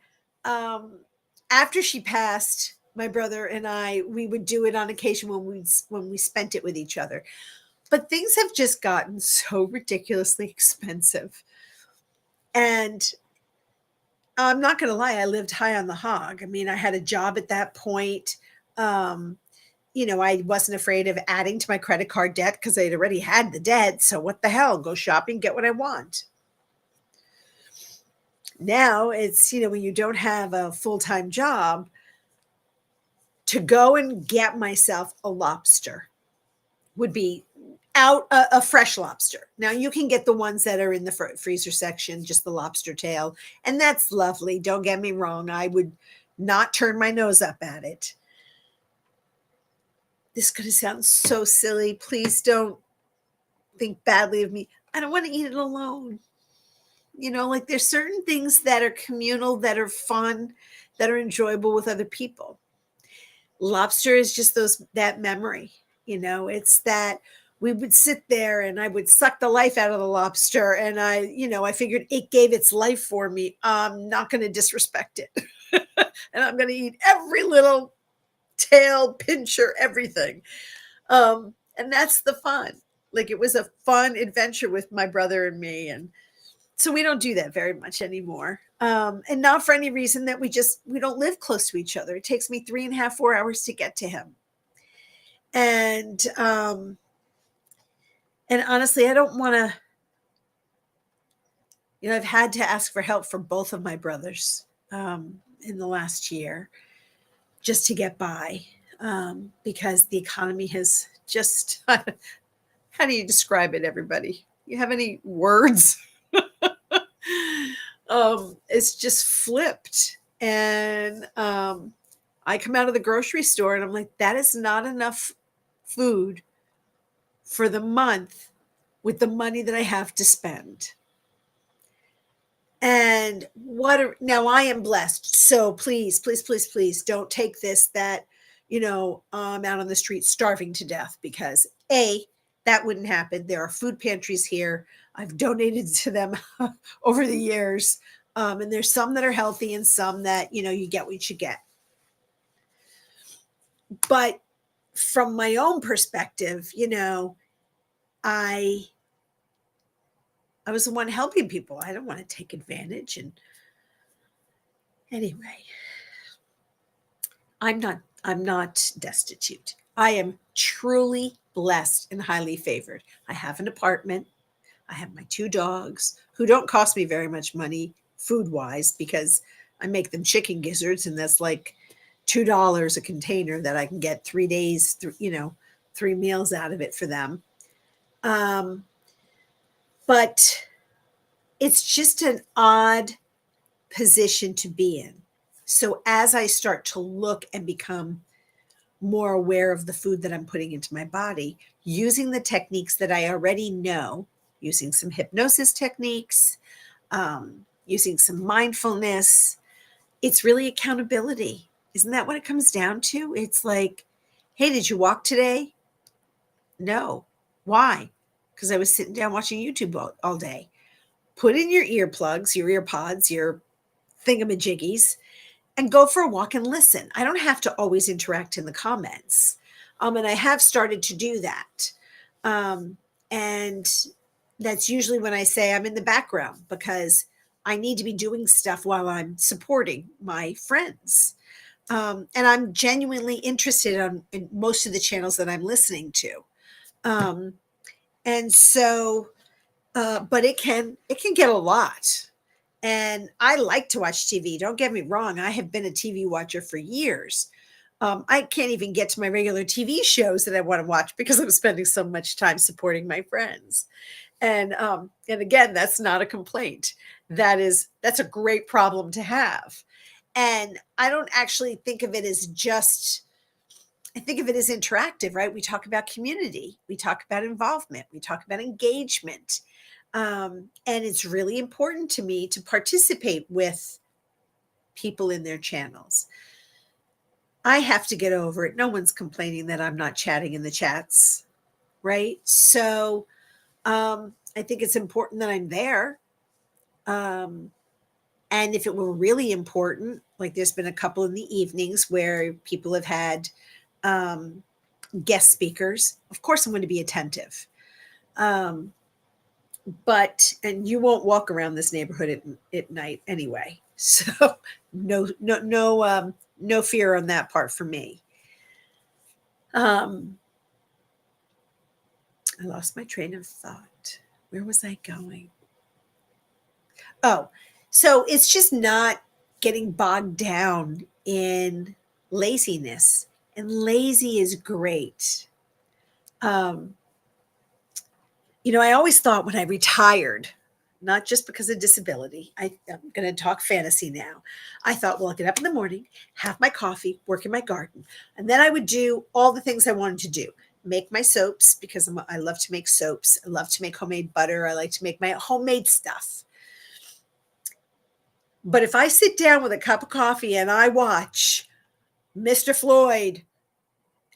um after she passed, my brother and we would do it on occasion when we spent it with each other. But things have just gotten so ridiculously expensive. And I'm not going to lie, I lived high on the hog. I mean, I had a job at that point. Um, I wasn't afraid of adding to my credit card debt because I'd already had the debt. So what the hell? Go shopping, get what I want. Now it's, when you don't have a full time job, to go and get myself a lobster would be out a fresh lobster. Now you can get the ones that are in the freezer section, just the lobster tail, and that's lovely. Don't get me wrong. I would not turn my nose up at it. This is going to sound so silly. Please don't think badly of me. I don't want to eat it alone. Like there's certain things that are communal, that are fun, that are enjoyable with other people. Lobster is just that memory. It's that we would sit there and I would suck the life out of the lobster, and I figured it gave its life for me. I'm not going to disrespect it. And I'm going to eat every little tail, pincher, everything. And that's the fun. Like, it was a fun adventure with my brother and me. And so we don't do that very much anymore. And not for any reason that we don't live close to each other. It takes me 3.5, 4 hours to get to him. And honestly, I don't want to, I've had to ask for help for both of my brothers in the last year just to get by, because the economy has just, how do you describe it, everybody? You have any words? It's just flipped. And I come out of the grocery store and I'm like, that is not enough food for the month with the money that I have to spend. And now I am blessed. So please, please, please, please don't take this that, I'm out on the street starving to death, because that wouldn't happen. There are food pantries here. I've donated to them over the years. And there's some that are healthy and some that, you get what you get. But from my own perspective, I was the one helping people. I don't want to take advantage. And anyway, I'm not destitute. I am truly blessed and highly favored. I have an apartment. I have my 2 dogs who don't cost me very much money food-wise, because I make them chicken gizzards, and that's like $2 a container that I can get 3 days, 3 meals out of it for them. But it's just an odd position to be in. So as I start to look and become more aware of the food that I'm putting into my body, using the techniques that I already know, using some hypnosis techniques, using some mindfulness, it's really accountability. Isn't that what it comes down to? It's like, hey, did you walk today? No. Why? Because I was sitting down watching YouTube all day. Put in your earplugs, your earpods, your thingamajiggies, and go for a walk and listen. I don't have to always interact in the comments. And I have started to do that. And that's usually when I say I'm in the background, because I need to be doing stuff while I'm supporting my friends. And I'm genuinely interested in most of the channels that I'm listening to. And so, but it can get a lot. And I like to watch TV. Don't get me wrong. I have been a TV watcher for years. I can't even get to my regular TV shows that I want to watch because I'm spending so much time supporting my friends. And again, that's not a complaint. That's a great problem to have. And I don't actually think of it as I think of it as interactive, right? We talk about community. We talk about involvement. We talk about engagement. And it's really important to me to participate with people in their channels. I have to get over it. No one's complaining that I'm not chatting in the chats, right? So I think it's important that I'm there. And if it were really important, like there's been a couple in the evenings where people have had guest speakers, of course I'm going to be attentive. And you won't walk around this neighborhood at night anyway. So no fear on that part for me. Um, I lost my train of thought. Where was I going? Oh, so it's just not getting bogged down in laziness. And lazy is great. Um, I always thought when I retired, not just because of disability, I'm going to talk fantasy now. I thought, well, I'll get up in the morning, have my coffee, work in my garden, and then I would do all the things I wanted to do. Make my soaps because I love to make soaps. I love to make homemade butter. I like to make my homemade stuff. But if I sit down with a cup of coffee and I watch Mr. Floyd,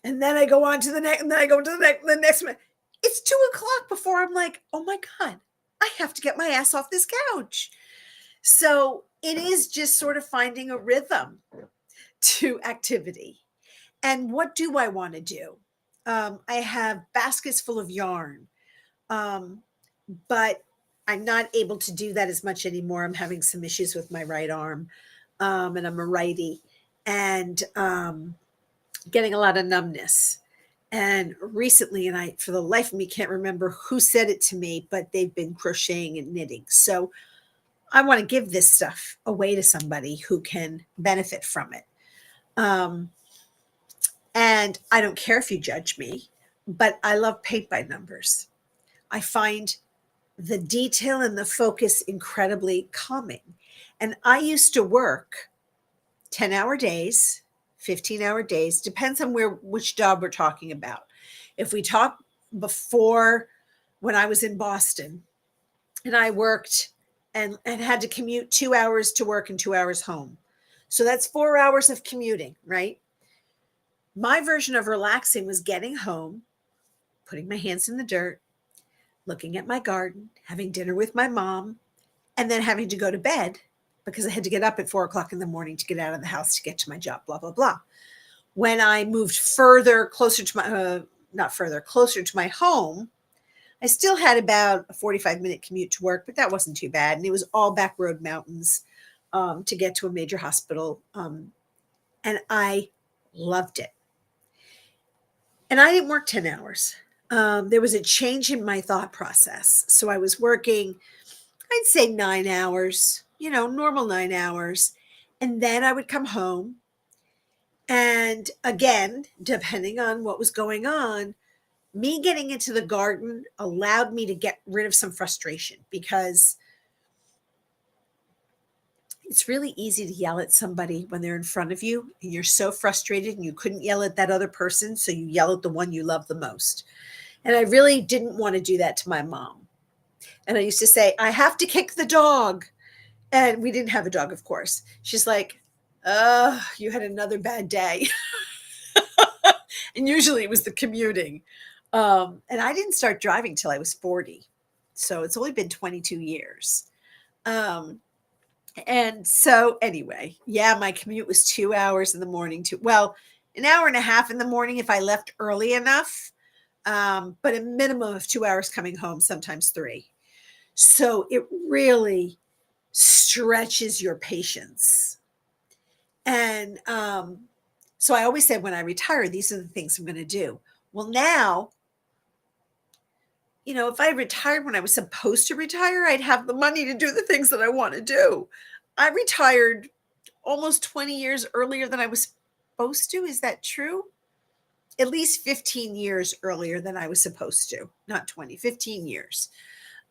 and then I go on to the next, and then I go to the next one, it's 2 o'clock before I'm like, oh my God, I have to get my ass off this couch. So it is just sort of finding a rhythm to activity. And what do I want to do? I have baskets full of yarn, but I'm not able to do that as much anymore. I'm having some issues with my right arm, and I'm a righty, and getting a lot of numbness. And recently, and I, for the life of me, can't remember who said it to me, but they've been crocheting and knitting. So I want to give this stuff away to somebody who can benefit from it. And I don't care if you judge me, but I love paint by numbers. I find the detail and the focus incredibly calming. And I used to work 10-hour days, 15-hour days, depends on which job we're talking about. If we talk before, when I was in Boston and I worked and had to commute 2 hours to work and 2 hours home. So that's 4 hours of commuting, right? My version of relaxing was getting home, putting my hands in the dirt, looking at my garden, having dinner with my mom, and then having to go to bed because I had to get up at 4 o'clock in the morning to get out of the house to get to my job, blah, blah, blah. When I moved closer to my, not further, closer to my home, I still had about a 45-minute commute to work, but that wasn't too bad. And it was all back road mountains to get to a major hospital. And I loved it. And I didn't work 10 hours. There was a change in my thought process. So I was working, I'd say 9 hours, normal 9 hours. And then I would come home. And again, depending on what was going on, me getting into the garden allowed me to get rid of some frustration because it's really easy to yell at somebody when they're in front of you and you're so frustrated and you couldn't yell at that other person. So you yell at the one you love the most. And I really didn't want to do that to my mom. And I used to say, I have to kick the dog. And we didn't have a dog, of course. She's like, you had another bad day. And usually it was the commuting. And I didn't start driving till I was 40. So it's only been 22 years. And so anyway, yeah, my commute was 2 hours in the morning an hour and a half in the morning if I left early enough. But a minimum of 2 hours coming home, sometimes 3. So it really stretches your patience. And so I always said when I retire, these are the things I'm going to do. Well, now, if I retired when I was supposed to retire, I'd have the money to do the things that I want to do. I retired almost 20 years earlier than I was supposed to. Is that true? At least 15 years earlier than I was supposed to. Not 20, 15 years.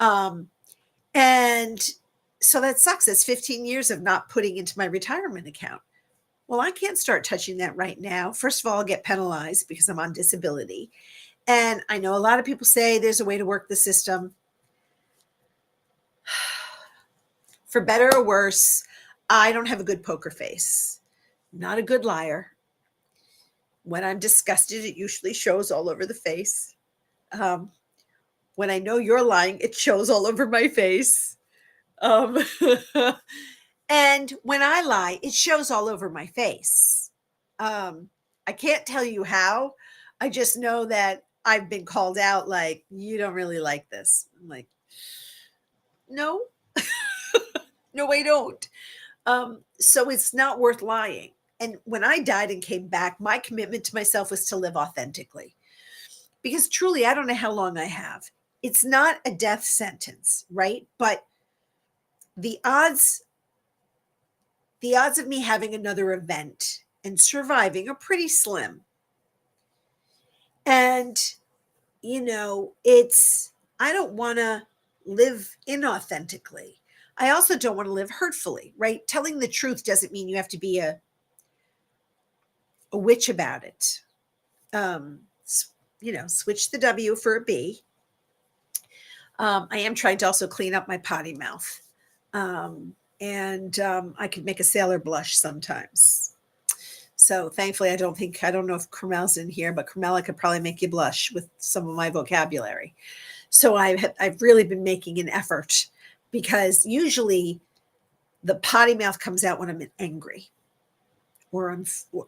And so that sucks. That's 15 years of not putting into my retirement account. Well, I can't start touching that right now. First of all, I'll get penalized because I'm on disability. And I know a lot of people say there's a way to work the system. For better or worse, I don't have a good poker face. I'm not a good liar. When I'm disgusted, it usually shows all over the face. When I know you're lying, it shows all over my face. And when I lie, it shows all over my face. I can't tell you how. I just know that I've been called out like, you don't really like this. I'm like, no, no, I don't. So it's not worth lying. And when I died and came back, my commitment to myself was to live authentically. Because truly, I don't know how long I have. It's not a death sentence, right? But the odds the odds of me having another event and surviving are pretty slim. And it's I don't want to live inauthentically. I also don't want to live hurtfully, right? Telling the truth doesn't mean you have to be a witch about it. Um, switch the W for a B. I am trying to also clean up my potty mouth. And I could make a sailor blush sometimes. So thankfully, I don't know if Carmel's in here, but Carmela could probably make you blush with some of my vocabulary. So I've really been making an effort because usually the potty mouth comes out when I'm angry or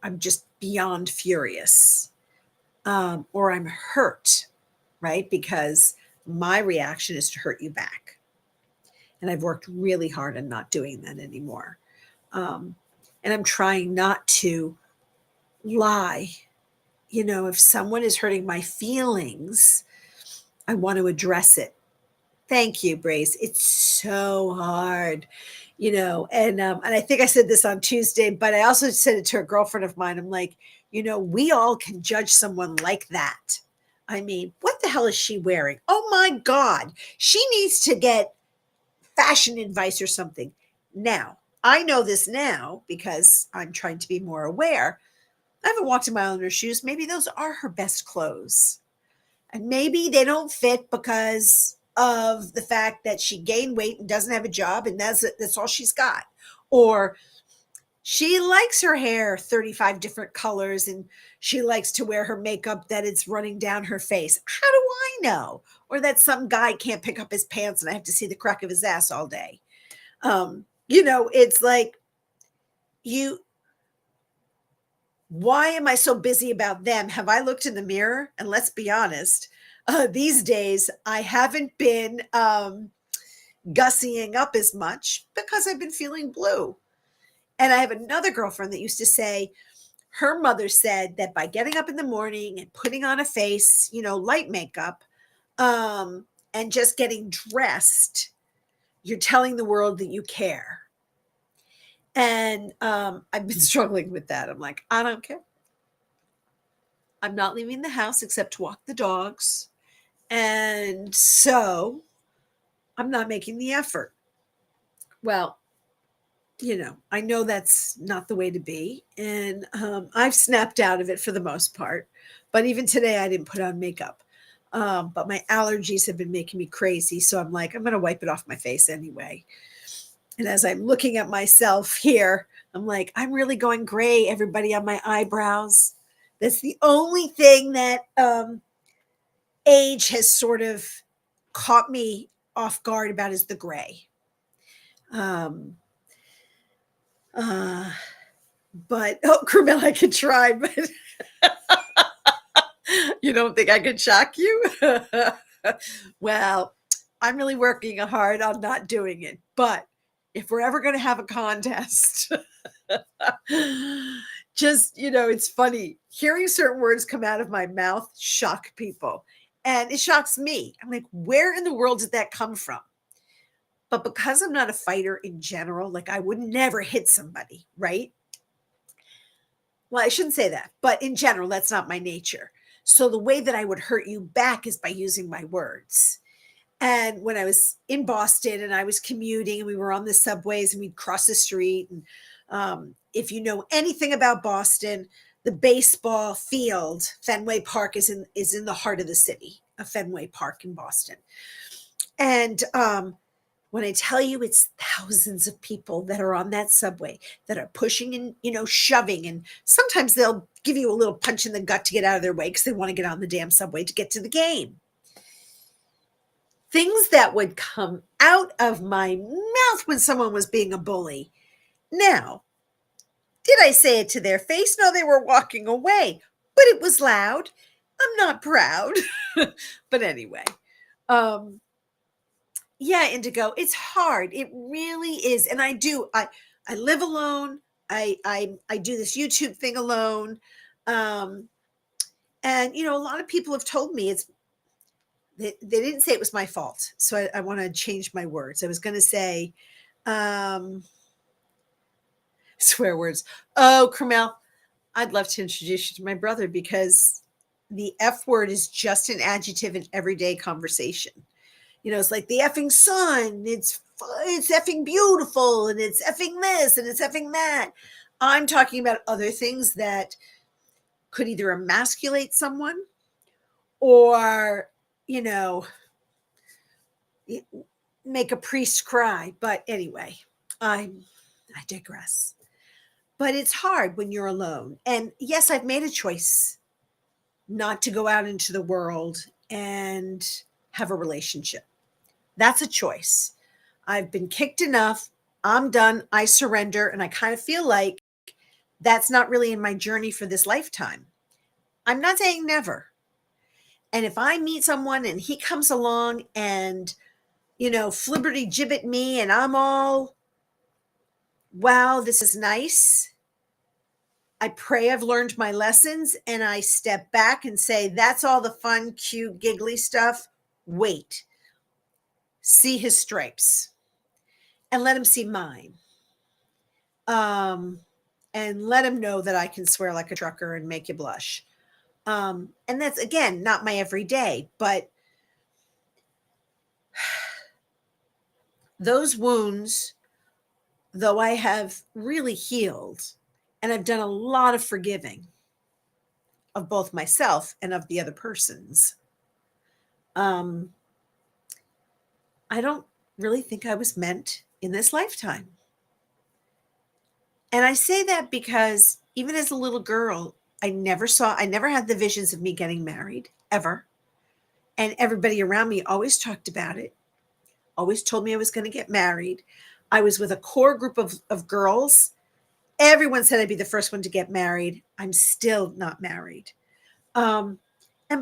I'm just beyond furious, or I'm hurt, right? Because my reaction is to hurt you back. And I've worked really hard on not doing that anymore. And I'm trying not to lie. If someone is hurting my feelings, I want to address it. Thank you, Brace. It's so hard, and I think I said this on Tuesday, but I also said it to a girlfriend of mine. I'm like, we all can judge someone like that. I mean, what the hell is she wearing? Oh my God, she needs to get fashion advice or something. Now, I know this now because I'm trying to be more aware. I haven't walked a mile in her shoes. Maybe those are her best clothes. And maybe they don't fit because of the fact that she gained weight and doesn't have a job and that's all she's got. Or she likes her hair 35 different colors and she likes to wear her makeup that it's running down her face. How do I know? Or that some guy can't pick up his pants and I have to see the crack of his ass all day. It's like why am I so busy about them? Have I looked in the mirror? And let's be honest, these days I haven't been gussying up as much because I've been feeling blue. And I have another girlfriend that used to say, her mother said that by getting up in the morning and putting on a face, light makeup, and just getting dressed, you're telling the world that you care. And I've been struggling with that. I'm like, I don't care. I'm not leaving the house except to walk the dogs. And so I'm not making the effort. Well, I know that's not the way to be. And I've snapped out of it for the most part. But even today, I didn't put on makeup. But my allergies have been making me crazy. So I'm like, I'm going to wipe it off my face anyway. And as I'm looking at myself here, I'm like, I'm really going gray, everybody, on my eyebrows. That's the only thing that age has sort of caught me off guard about is the gray. But Carmel, I could try, but you don't think I could shock you? Well, I'm really working hard on not doing it. But if we're ever going to have a contest, just, it's funny. Hearing certain words come out of my mouth shock people. And it shocks me. I'm like, where in the world did that come from? But because I'm not a fighter in general, like I would never hit somebody, right? Well, I shouldn't say that, but in general, that's not my nature. So the way that I would hurt you back is by using my words. And when I was in Boston and I was commuting and we were on the subways and we'd cross the street. And if you know anything about Boston, the baseball field, Fenway Park, is in the heart of the city, a Fenway Park in Boston. And when I tell you it's thousands of people that are on that subway that are pushing and, shoving, and sometimes they'll give you a little punch in the gut to get out of their way because they want to get on the damn subway to get to the game. Things that would come out of my mouth when someone was being a bully. Now, did I say it to their face? No, they were walking away, but it was loud. I'm not proud. But anyway, yeah, Indigo, it's hard. It really is. And I I live alone. I do this YouTube thing alone. Um, and a lot of people have told me they didn't say it was my fault. So I want to change my words. I was going to say, um, swear words. Oh, Carmel, I'd love to introduce you to my brother because the F word is just an adjective in everyday conversation. It's like the effing sun. It's effing beautiful, and it's effing this, and it's effing that. I'm talking about other things that could either emasculate someone or, you know, make a priest cry. But anyway, I digress. But it's hard when you're alone. And yes, I've made a choice not to go out into the world and have a relationship. That's a choice. I've been kicked enough. I'm done. I surrender. And I kind of feel like that's not really in my journey for this lifetime. I'm not saying never. And if I meet someone and he comes along and, flibberty gibbet me and I'm all, wow, this is nice. I pray I've learned my lessons and I step back and say, that's all the fun, cute, giggly stuff. Wait, see his stripes and let him see mine. And let him know that I can swear like a trucker and make you blush. And that's, again, not my everyday, but those wounds, though I have really healed and I've done a lot of forgiving of both myself and of the other persons, I don't really think I was meant in this lifetime. And I say that because even as a little girl, I never had the visions of me getting married ever. And everybody around me always talked about it, always told me I was going to get married. I was with a core group of girls. Everyone said I'd be the first one to get married. I'm still not married. And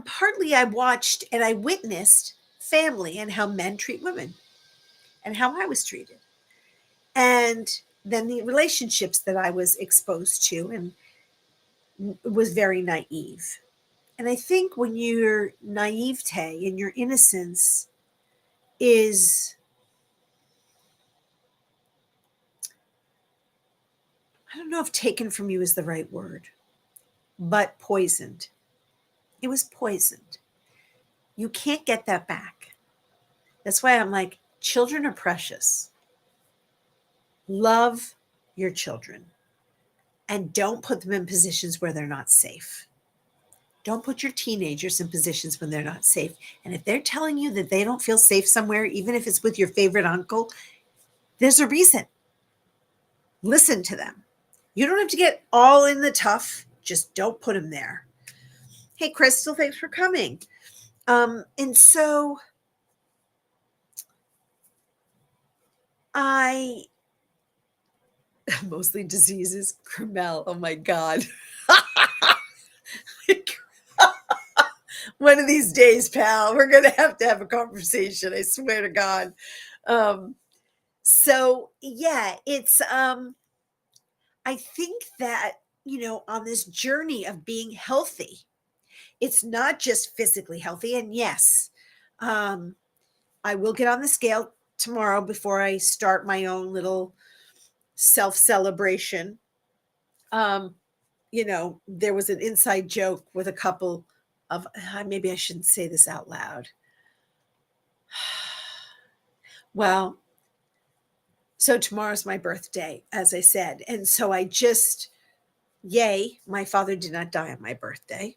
partly I watched and I witnessed family and how men treat women and how I was treated. And then the relationships that I was exposed to and was very naive. And I think when your naivete and your innocence is, I don't know if taken from you is the right word, but poisoned. It was poisoned. You can't get that back. That's why I'm like, children are precious. Love your children and don't put them in positions where they're not safe. Don't put your teenagers in positions when they're not safe. And if they're telling you that they don't feel safe somewhere, even if it's with your favorite uncle, there's a reason. Listen to them. You don't have to get all in the tough. Just don't put them there. Hey, Crystal, thanks for coming. And so I mostly diseases, Carmel. Oh my God. One of these days, pal, we're going to have a conversation. I swear to God. So yeah, it's, I think that, on this journey of being healthy, it's not just physically healthy. And yes, I will get on the scale tomorrow before I start my own little self-celebration. There was an inside joke with a couple of, maybe I shouldn't say this out loud. Well, so tomorrow's my birthday, as I said. And so yay, my father did not die on my birthday.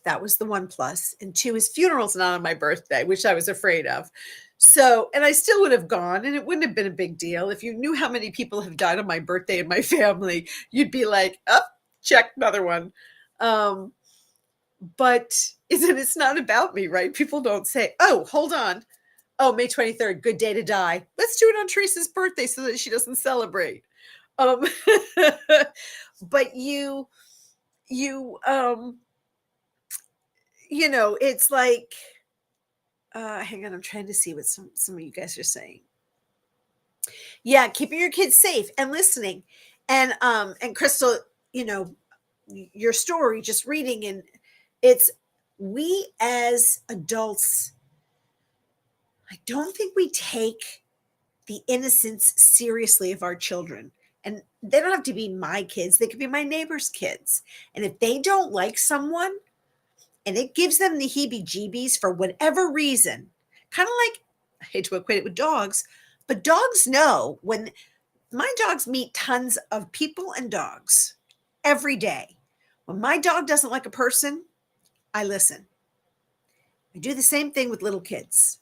That was the one plus. And two, his funeral's not on my birthday, which I was afraid of. So, and I still would have gone, and it wouldn't have been a big deal. If you knew how many people have died on my birthday in my family, you'd be like, oh, check, another one. But it's not about me, right? People don't say, oh, hold on. Oh, May 23rd, good day to die. Let's do it on Teresa's birthday so that she doesn't celebrate. But it's like, hang on, I'm trying to see what some of you guys are saying. Yeah, keeping your kids safe and listening. And Crystal, you know, your story, just reading, and it's we as adults, I don't think we take the innocence seriously of our children. And they don't have to be my kids, they could be my neighbor's kids. And if they don't like someone and it gives them the heebie jeebies for whatever reason, kind of like, I hate to equate it with dogs, but dogs know when my dogs meet tons of people and dogs every day. When my dog doesn't like a person, I listen. I do the same thing with little kids.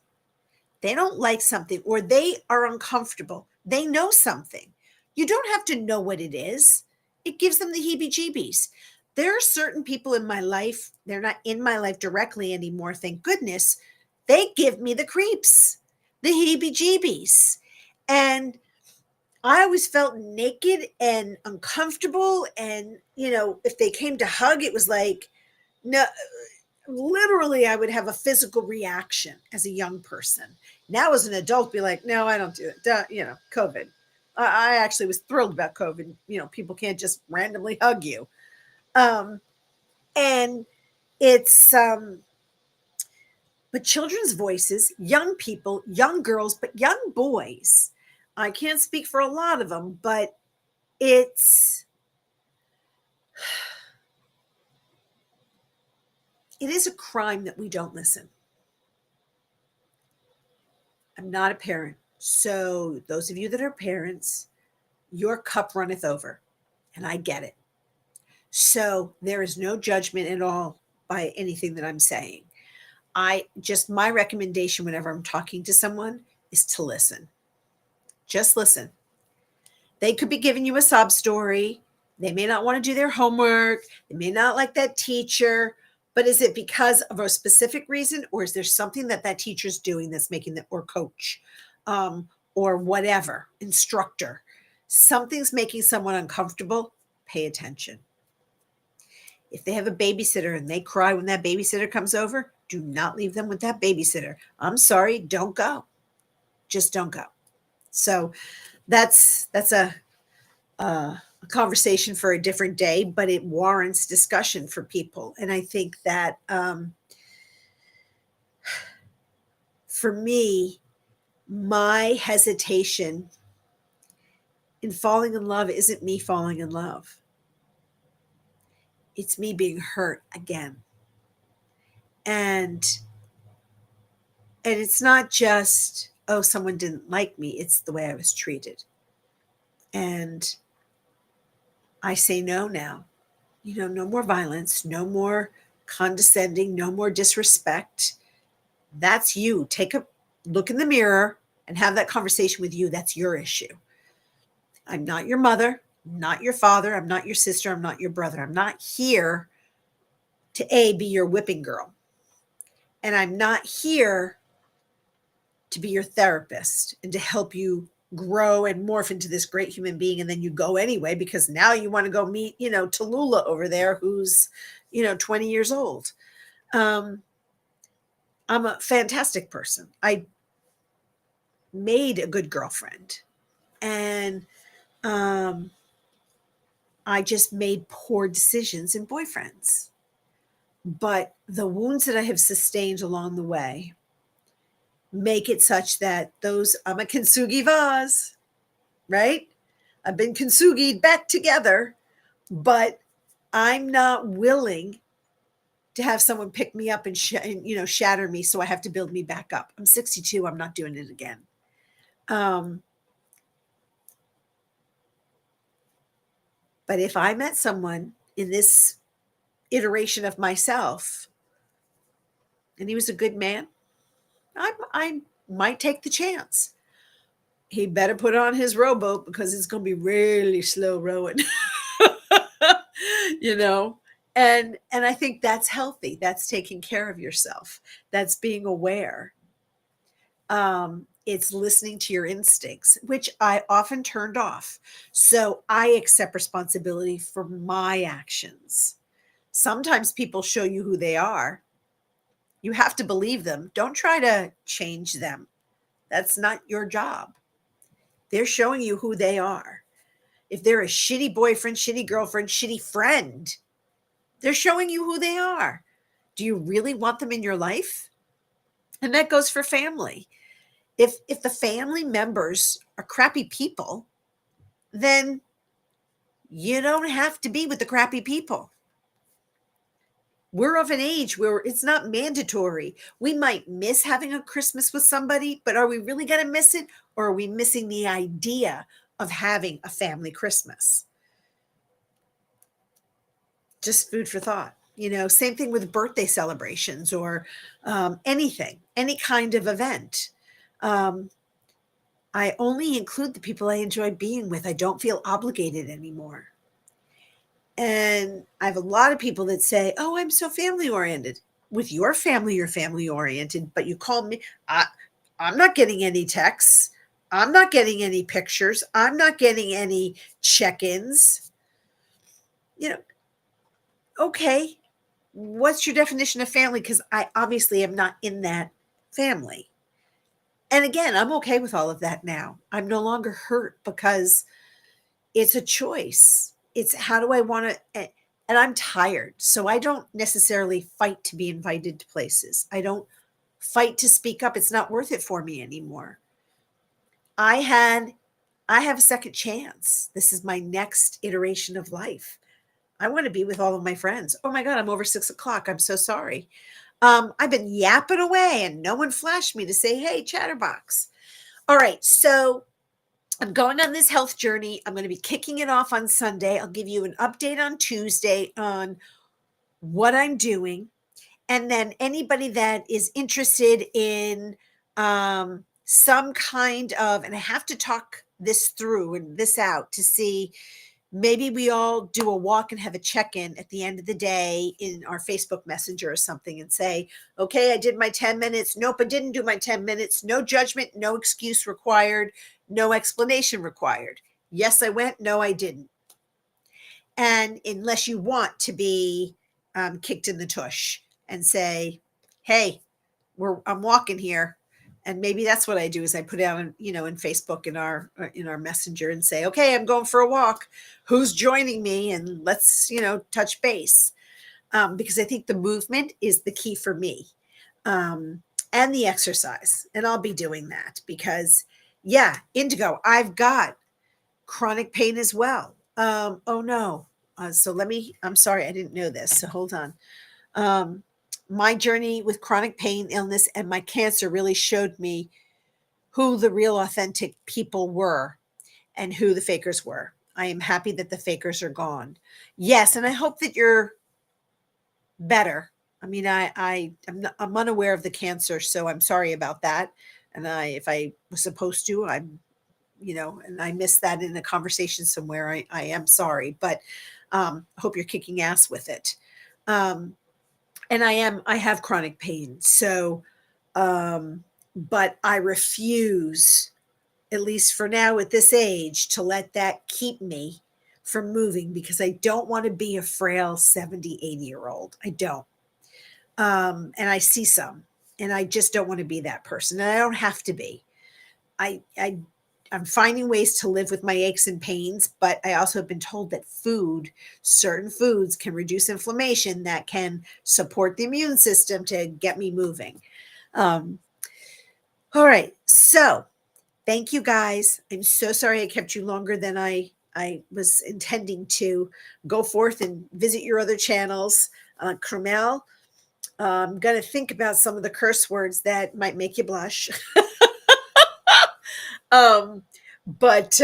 They don't like something or they are uncomfortable. They know something. You don't have to know what it is. It gives them the heebie jeebies. There are certain people in my life, they're not in my life directly anymore, thank goodness. They give me the creeps, the heebie jeebies. And I always felt naked and uncomfortable. And, if they came to hug, it was like, no, literally, I would have a physical reaction as a young person. Now, as an adult, be like, no, I don't do it. Duh, COVID. I actually was thrilled about COVID. People can't just randomly hug you. And it's, but children's voices, young people, young girls, but young boys, I can't speak for a lot of them, but it's, it is a crime that we don't listen. I'm not a parent. So, those of you that are parents, your cup runneth over, and I get it. So, there is no judgment at all by anything that I'm saying. My recommendation whenever I'm talking to someone is to listen. Just listen. They could be giving you a sob story. They may not want to do their homework. They may not like that teacher. But is it because of a specific reason, or is there something that teacher's doing that's making them, or coach, or whatever, instructor, something's making someone uncomfortable? Pay attention. If they have a babysitter and they cry when that babysitter comes over, do not leave them with that babysitter. I'm sorry, don't go. Just don't go. So that's a conversation for a different day, but it warrants discussion for people. And I think that for me, my hesitation in falling in love isn't me falling in love. It's me being hurt again. And it's not just, oh, someone didn't like me. It's the way I was treated. And I say no now. No more violence, no more condescending, no more disrespect. That's you. Take a look in the mirror and have that conversation with you. That's your issue. I'm not your mother, not your father. I'm not your sister. I'm not your brother. I'm not here to be your whipping girl. And I'm not here to be your therapist and to help you grow and morph into this great human being. And then you go anyway, because now you want to go meet, Tallulah over there, who's, 20 years old. I'm a fantastic person. I made a good girlfriend, and I just made poor decisions in boyfriends. But the wounds that I have sustained along the way make it such that I'm a Kintsugi vase, right? I've been Kintsugi'd back together, but I'm not willing to have someone pick me up and shatter me, so I have to build me back up. I'm 62. I'm not doing it again. But if I met someone in this iteration of myself and he was a good man, I might take the chance. He better put on his rowboat, because it's going to be really slow rowing, And I think that's healthy. That's taking care of yourself. That's being aware. It's listening to your instincts, which I often turned off. So I accept responsibility for my actions. Sometimes people show you who they are. You have to believe them. Don't try to change them. That's not your job. They're showing you who they are. If they're a shitty boyfriend, shitty girlfriend, shitty friend, they're showing you who they are. Do you really want them in your life? And that goes for family. If the family members are crappy people, then you don't have to be with the crappy people. We're of an age where it's not mandatory. We might miss having a Christmas with somebody, but are we really going to miss it? Or are we missing the idea of having a family Christmas? Just food for thought. Same thing with birthday celebrations or anything, any kind of event. I only include the people I enjoy being with. I don't feel obligated anymore. And I have a lot of people that say, oh, I'm so family oriented. With your family, you're family oriented, but you call me. I'm not getting any texts. I'm not getting any pictures. I'm not getting any check-ins. Okay, what's your definition of family? Because I obviously am not in that family. And again, I'm okay with all of that now. I'm no longer hurt because it's a choice. It's how do I want to, and I'm tired. So I don't necessarily fight to be invited to places. I don't fight to speak up. It's not worth it for me anymore. I have a second chance. This is my next iteration of life. I want to be with all of my friends. Oh my God, I'm over 6 o'clock. I'm so sorry. I've been yapping away and no one flashed me to say, hey, Chatterbox. All right. So I'm going on this health journey. I'm going to be kicking it off on Sunday. I'll give you an update on Tuesday on what I'm doing. And then anybody that is interested in some kind of, and I have to talk this through and this out to see, maybe we all do a walk and have a check-in at the end of the day in our Facebook Messenger or something and say, okay, I did my 10 minutes. Nope, I didn't do my 10 minutes. No judgment, no excuse required, no explanation required. Yes, I went. No, I didn't. And unless you want to be kicked in the tush and say, hey, I'm walking here. And maybe that's what I do is I put out, in Facebook in our messenger and say, okay, I'm going for a walk. Who's joining me? And let's, touch base. Because I think the movement is the key for me, and the exercise. And I'll be doing that because Indigo, I've got chronic pain as well. Oh no. So I'm sorry, I didn't know this. So hold on. My journey with chronic pain, illness, and my cancer really showed me who the real authentic people were and who the fakers were. I am happy that the fakers are gone. Yes, and I hope that you're better. I mean, I'm unaware of the cancer, so I'm sorry about that. And if I was supposed to, and I missed that in a conversation somewhere, I am sorry, but I hope you're kicking ass with it. And I have chronic pain. So, but I refuse, at least for now at this age, to let that keep me from moving because I don't want to be a frail 70, 80-year-old. I don't. And I see some, and I just don't want to be that person. And I don't have to be. I'm finding ways to live with my aches and pains, but I also have been told that certain foods can reduce inflammation that can support the immune system to get me moving. All right. So thank you guys. I'm so sorry I kept you longer than I was intending to. Go forth and visit your other channels. Carmel, I'm going to think about some of the curse words that might make you blush. But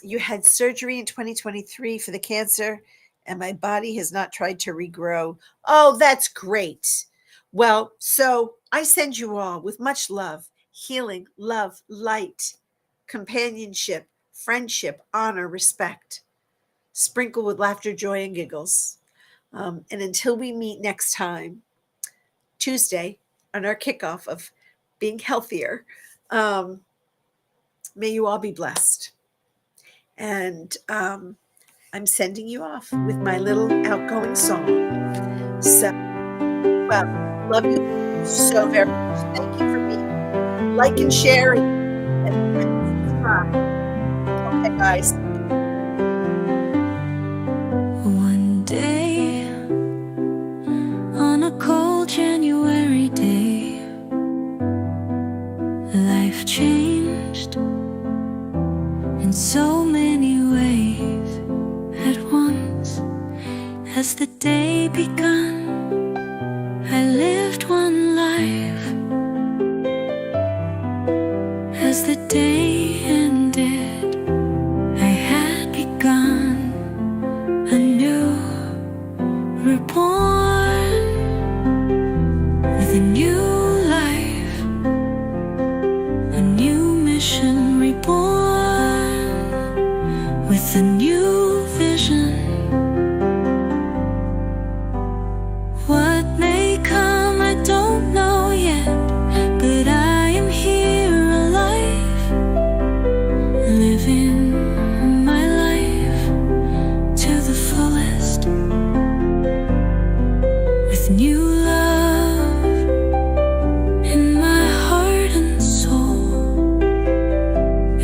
you had surgery in 2023 for the cancer, and my body has not tried to regrow. Oh, that's great. Well, so I send you all with much love, healing, love, light, companionship, friendship, honor, respect, sprinkle with laughter, joy, and giggles. And until we meet next time, Tuesday, on our kickoff of being healthier, may you all be blessed. And I'm sending you off with my little outgoing song. So, well, love you so very much. Thank you for being. Like and share and subscribe. guys. One day, on a cold January day, life changed in so many ways at once. As the day begun, I lived one life. As the day ended, I had begun anew, reborn with a new life, a new mission, reborn with a new vision. What may come, I don't know yet, but I am here alive, living my life to the fullest, with new love in my heart and soul,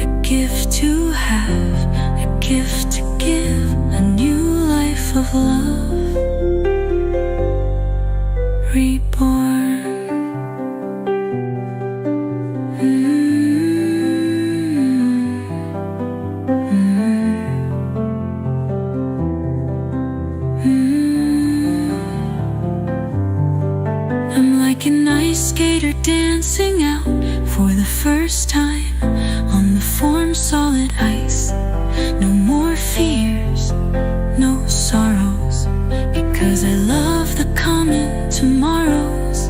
a gift to have, a gift to give, a new life of love. Reborn. I'm like an ice skater dancing out for the first time on the form solid ice. No more fears, no sorrows, because I love the coming tomorrows.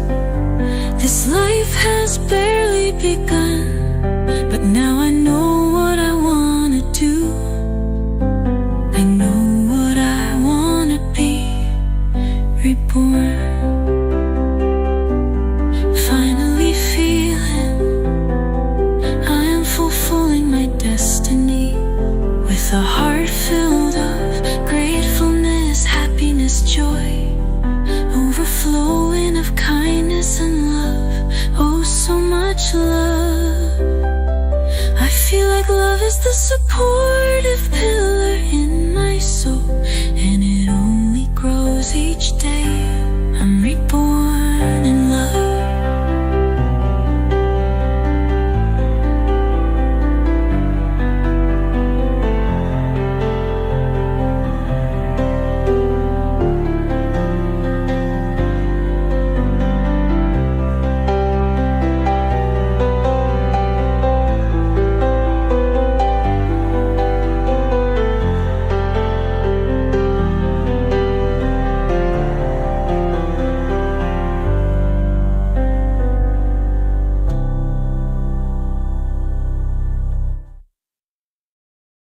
This life has barely begun, but now I know what I wanna do. I know what I wanna be, reborn. Finally feeling I am fulfilling my destiny, with a heart filled of gratefulness, happiness, joy, overflowing of kindness and love. Oh, so much love. I feel like love is the support